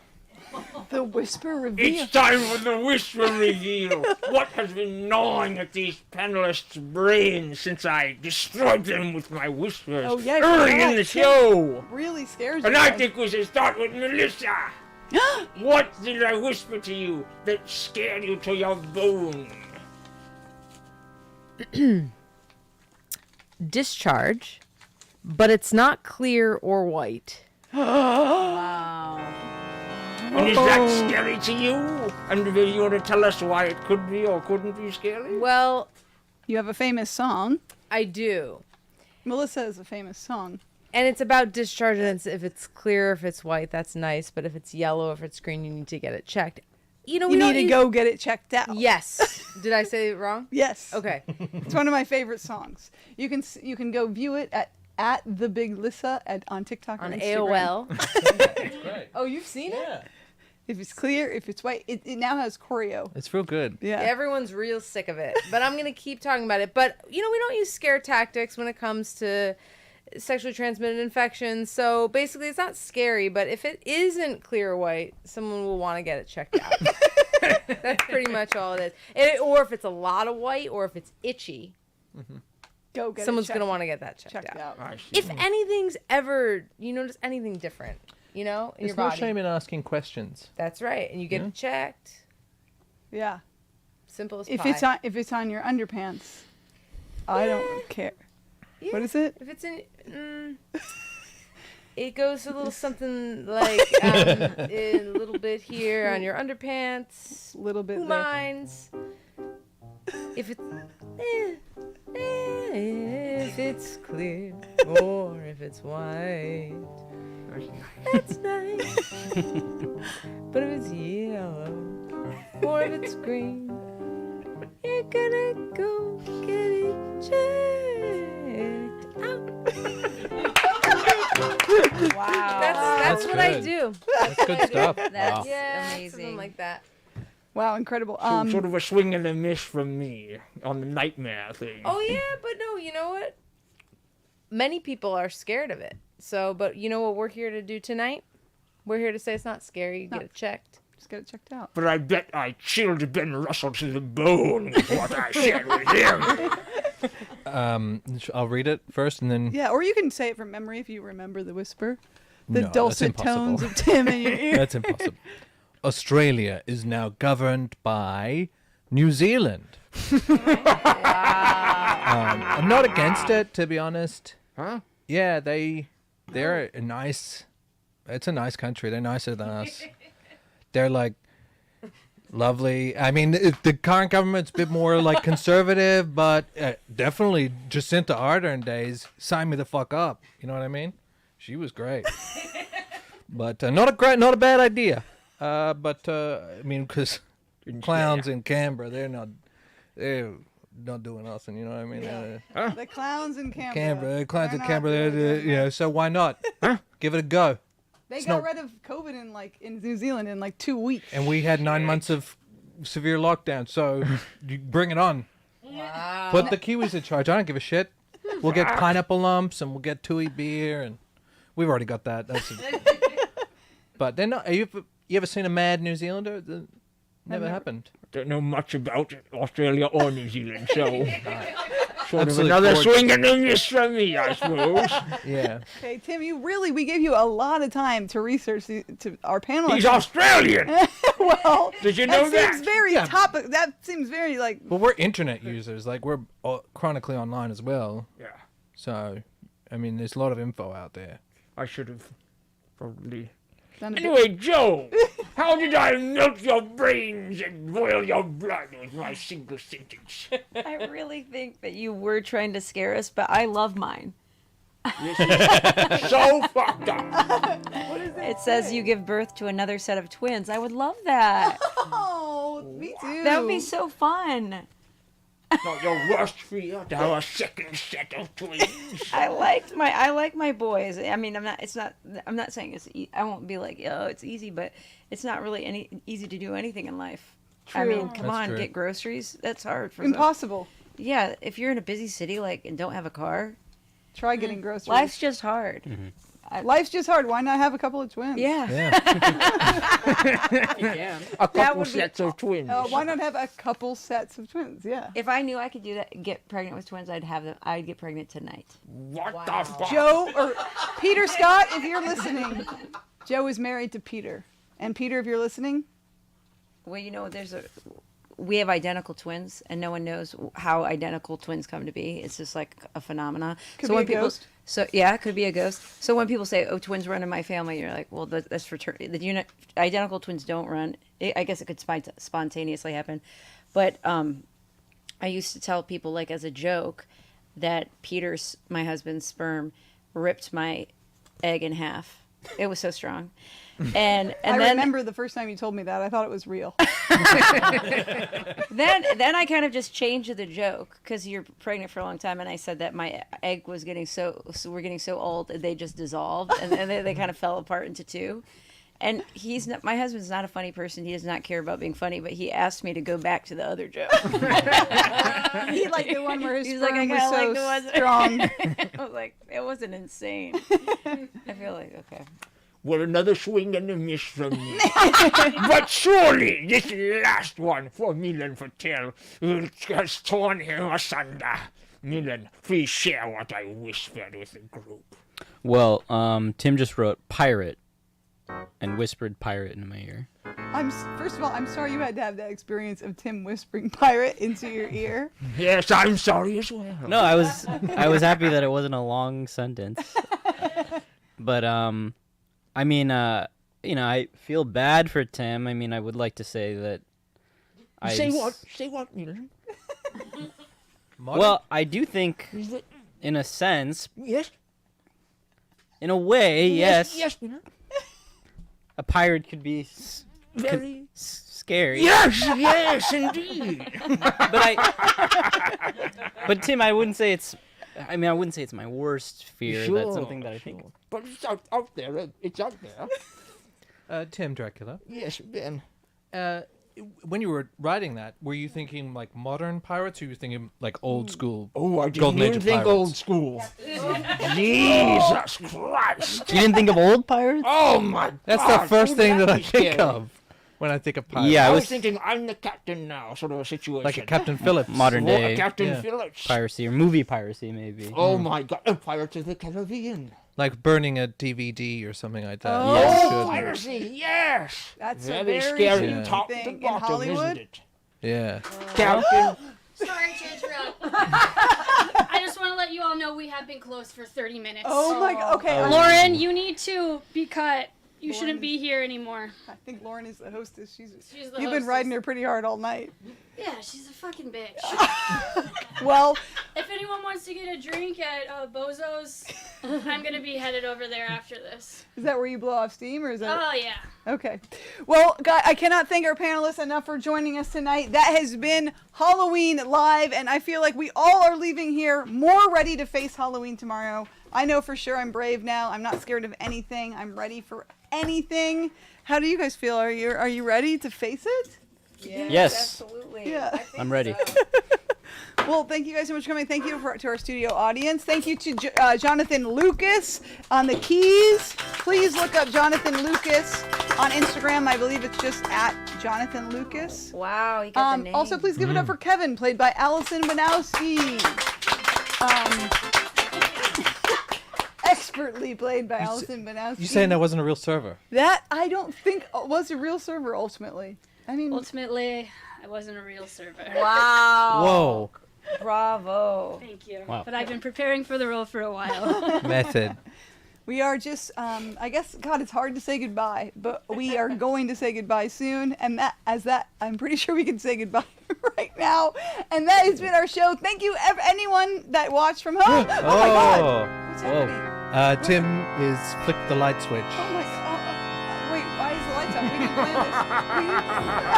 The whisper reveal. It's time for the whisper reveal. What has been gnawing at these panelists' brains since I destroyed them with my whispers Oh, yeah, early yeah, in the Tim show? Really scares And you. I guys. think we should start with Melissa. What did I whisper to you that scared you to your bone? Discharge, but it's not clear or white. Wow. And is that scary to you? And will you want to tell us why it could be or couldn't be scary? Well, You have a famous song. I do. Melissa has a famous song. And it's about discharge, and if it's clear, if it's white, that's nice. But if it's yellow, if it's green, you need to get it checked. You know, You need to go get it checked out. Yes. Did I say it wrong? Yes. Okay. It's one of my favorite songs. You can go view it at the Big Lissa on TikTok On and Instagram. AOL. Oh, you've seen it? If it's clear, if it's white, it now has choreo. It's real good. Yeah. Everyone's real sick of it, but I'm gonna keep talking about it. But we don't use scare tactics when it comes to sexually transmitted infections. So basically, it's not scary. But if it isn't clear white, someone will want to get it checked out. That's pretty much all it is. Or if it's a lot of white, or if it's itchy, Go get someone's it gonna want to get that checked checked out. out. If anything's ever, you notice anything different, in There's your no body. shame in asking questions. That's right, and you get it checked. Yeah. Simple as If pie. it's on your underpants, I don't care. Yeah. What is it? If it's in, it goes a little something like a little bit here on your underpants. A little bit. Who there. minds? If it's if it's clear or if it's white, that's nice. But if it's yellow or if it's green, you're gonna go get it checked out. Wow. That's what I good. do. That's good stuff. That's Yeah, amazing. something like that. Wow, incredible. Sort of a swing and a miss from me on the nightmare thing. Oh yeah, but no, you know what? Many people are scared of it. So, but you know what we're here to do tonight? We're here to say it's not scary. Get it checked. Just get it checked out. But I bet I chilled Ben Russell to the bone with what I shared with him. I'll read it first and then. Yeah, or you can say it from memory if you remember the whisper. The No, that's dulcet impossible. tones of Tim in your ear. That's impossible. Australia is now governed by New Zealand. I'm not against it, to be honest. Huh? Yeah, they're a nice. It's a nice country. They're nicer than us. They're like lovely. I mean, the current government's a bit more like conservative, but definitely Jacinta Ardern days. Sign me the fuck up. You know what I mean? She was great. But not a bad idea. But I mean, because clowns in Canberra, they're not doing nothing. You know what I mean? The clowns in Canberra. Canberra, clowns in They're not Canberra, doing so why not? Give it a go. They It's got not- rid of COVID in New Zealand in 2 weeks. And we had 9 months of severe lockdown, so you bring it on. Wow. Put the Kiwis in charge. I don't give a shit. We'll get pineapple lumps and we'll get Tui beer, and we've already got that. But they're not. You ever seen a mad New Zealander? Never happened. Don't know much about Australia or New Zealand, so sort of Absolutely another gorgeous. swing and a miss from me, I suppose. Yeah. Okay, Tim, we gave you a lot of time to research to our panel. He's Australian. Well, Did you know that seems that? very Yeah. topic. That seems very like. Well, we're internet users. Like we're chronically online as well. Yeah, So, I mean, there's a lot of info out there. I should have probably. Done a bit. Anyway, Joe, how did I melt your brains and boil your blood with my single sentence? I really think that you were trying to scare us, but I love mine. This is so fucked up. It says you give birth to another set of twins. I would love that. Oh, me too. That would be so fun. Not your worst fear to have a second set of twins. I like my boys. I mean, I'm not saying I won't be like, oh, it's easy, but it's not really easy to do anything in life. I True. mean, come That's on, true. get groceries. That's hard for some. Impossible. Yeah, if you're in a busy city and don't have a car, Try getting groceries. life's just hard. Life's just hard. Why not have a couple of twins? Yeah. Yeah. A couple would be sets of twins. Why not have a couple sets of twins? Yeah. If I knew I could do that, get pregnant with twins, I'd get pregnant tonight. What the fuck? Joe or Peter Scott, if you're listening, Joe is married to Peter. And Peter, if you're listening, Well, we have identical twins, and no one knows how identical twins come to be. It's just like a phenomena. Could be a ghost. So yeah, it could be a ghost. So when people say, "Oh, twins run in my family," you're like, "Well, that's fraternity. Identical twins don't run. I guess it could spontaneously happen, but I used to tell people, like, as a joke, that Peter's, my husband's sperm, ripped my egg in half. It was so strong. And I then remember the first time you told me that. I thought it was real. then I kind of just changed the joke because you're pregnant for a long time, and I said that my egg was getting we're getting so old that they just dissolved and they kind of fell apart into two. And my husband's not a funny person. He does not care about being funny, but he asked me to go back to the other joke. He liked the one where his He's sperm like, I was kinda so like the one strong. I was like, it wasn't insane. I feel like, okay. Well, another swing and a miss from me. But surely this last one for Meaghan Patel has torn him asunder. Meaghan, please share what I whispered with the group. Well, Tim just wrote pirate and whispered pirate in my ear. First of all, I'm sorry you had to have that experience of Tim whispering pirate into your ear. Yes, I'm sorry as well. No, I was happy that it wasn't a long sentence. But I mean, I feel bad for Tim. I mean, I would like to say that Say what, Meaghan? Well, I do think in a sense, Yes? in a way, yes, Yes, Meaghan. a pirate could be Very... scary. Yes, indeed. But Tim, I wouldn't say it's my worst fear. That's something that I think. But it's out there. It's out there. Tim Dracula. Yes, Ben. When you were writing that, were you thinking like modern pirates, or were you thinking like old school? Oh, I didn't Golden Age even of think pirates? old school. Jesus Christ. You didn't think of old pirates? Oh, my God. That's the first thing that I Wouldn't think be scary? of when I think of pirates. Yeah, I I was was thinking I'm the captain now, sort of a situation. like a Captain Phillips. modern Oh, a day Captain Yeah. Phillips. piracy or movie piracy, maybe. Oh, my God. A Pirates of the Caribbean. Like burning a DVD or something like that. Oh, Yes. Oh, Should- piracy, yes. That's a very very scary huge top to thing in bottom, Hollywood. isn't it? Yeah. Captain. Sorry to interrupt. I just want to let you all know we have been closed for 30 minutes. Oh my god. Okay. Lauren, you need to be cut. You Lauren shouldn't be is- here anymore. I think Lauren is the hostess. She's the You've been hostess. riding her pretty hard all night. Yeah, she's a fucking bitch. Well, If anyone wants to get a drink at Bozo's, I'm gonna be headed over there after this. is that where you blow off steam, or is that? Oh yeah. Okay. Well, guys, I cannot thank our panelists enough for joining us tonight. That has been Halloween Live, and I feel like we all are leaving here more ready to face Halloween tomorrow. I know for sure I'm brave now. I'm not scared of anything. I'm ready for anything. How do you guys feel? Are you ready to face it? Yes. Absolutely. Yeah. I'm ready. Well, thank you guys so much for coming. Thank you to our studio audience. Thank you to Jonathan Lucas on the keys. Please look up Jonathan Lucas on Instagram. I believe it's just at Jonathan Lucas. Wow, you got the name. Also, please give it up for Kevin, played by Allison Banowski. Expertly played by Allison Banowski. You saying that wasn't a real server? That I don't think was a real server ultimately. I mean, Ultimately, I wasn't a real server. Wow. Whoa. Bravo. Thank you. Wow. But I've been preparing for the role for a while. Method. we are just, I guess, God, it's hard to say goodbye, but we are going to say goodbye soon. And I'm pretty sure we can say goodbye right now. And that has been our show. Thank you, anyone that watched from home. Oh my God. What's happening? Tim is flicked the light switch. Oh my God. Wait, why is the lights on? We didn't plan this.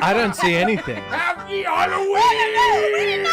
I don't see anything. Happy Halloween!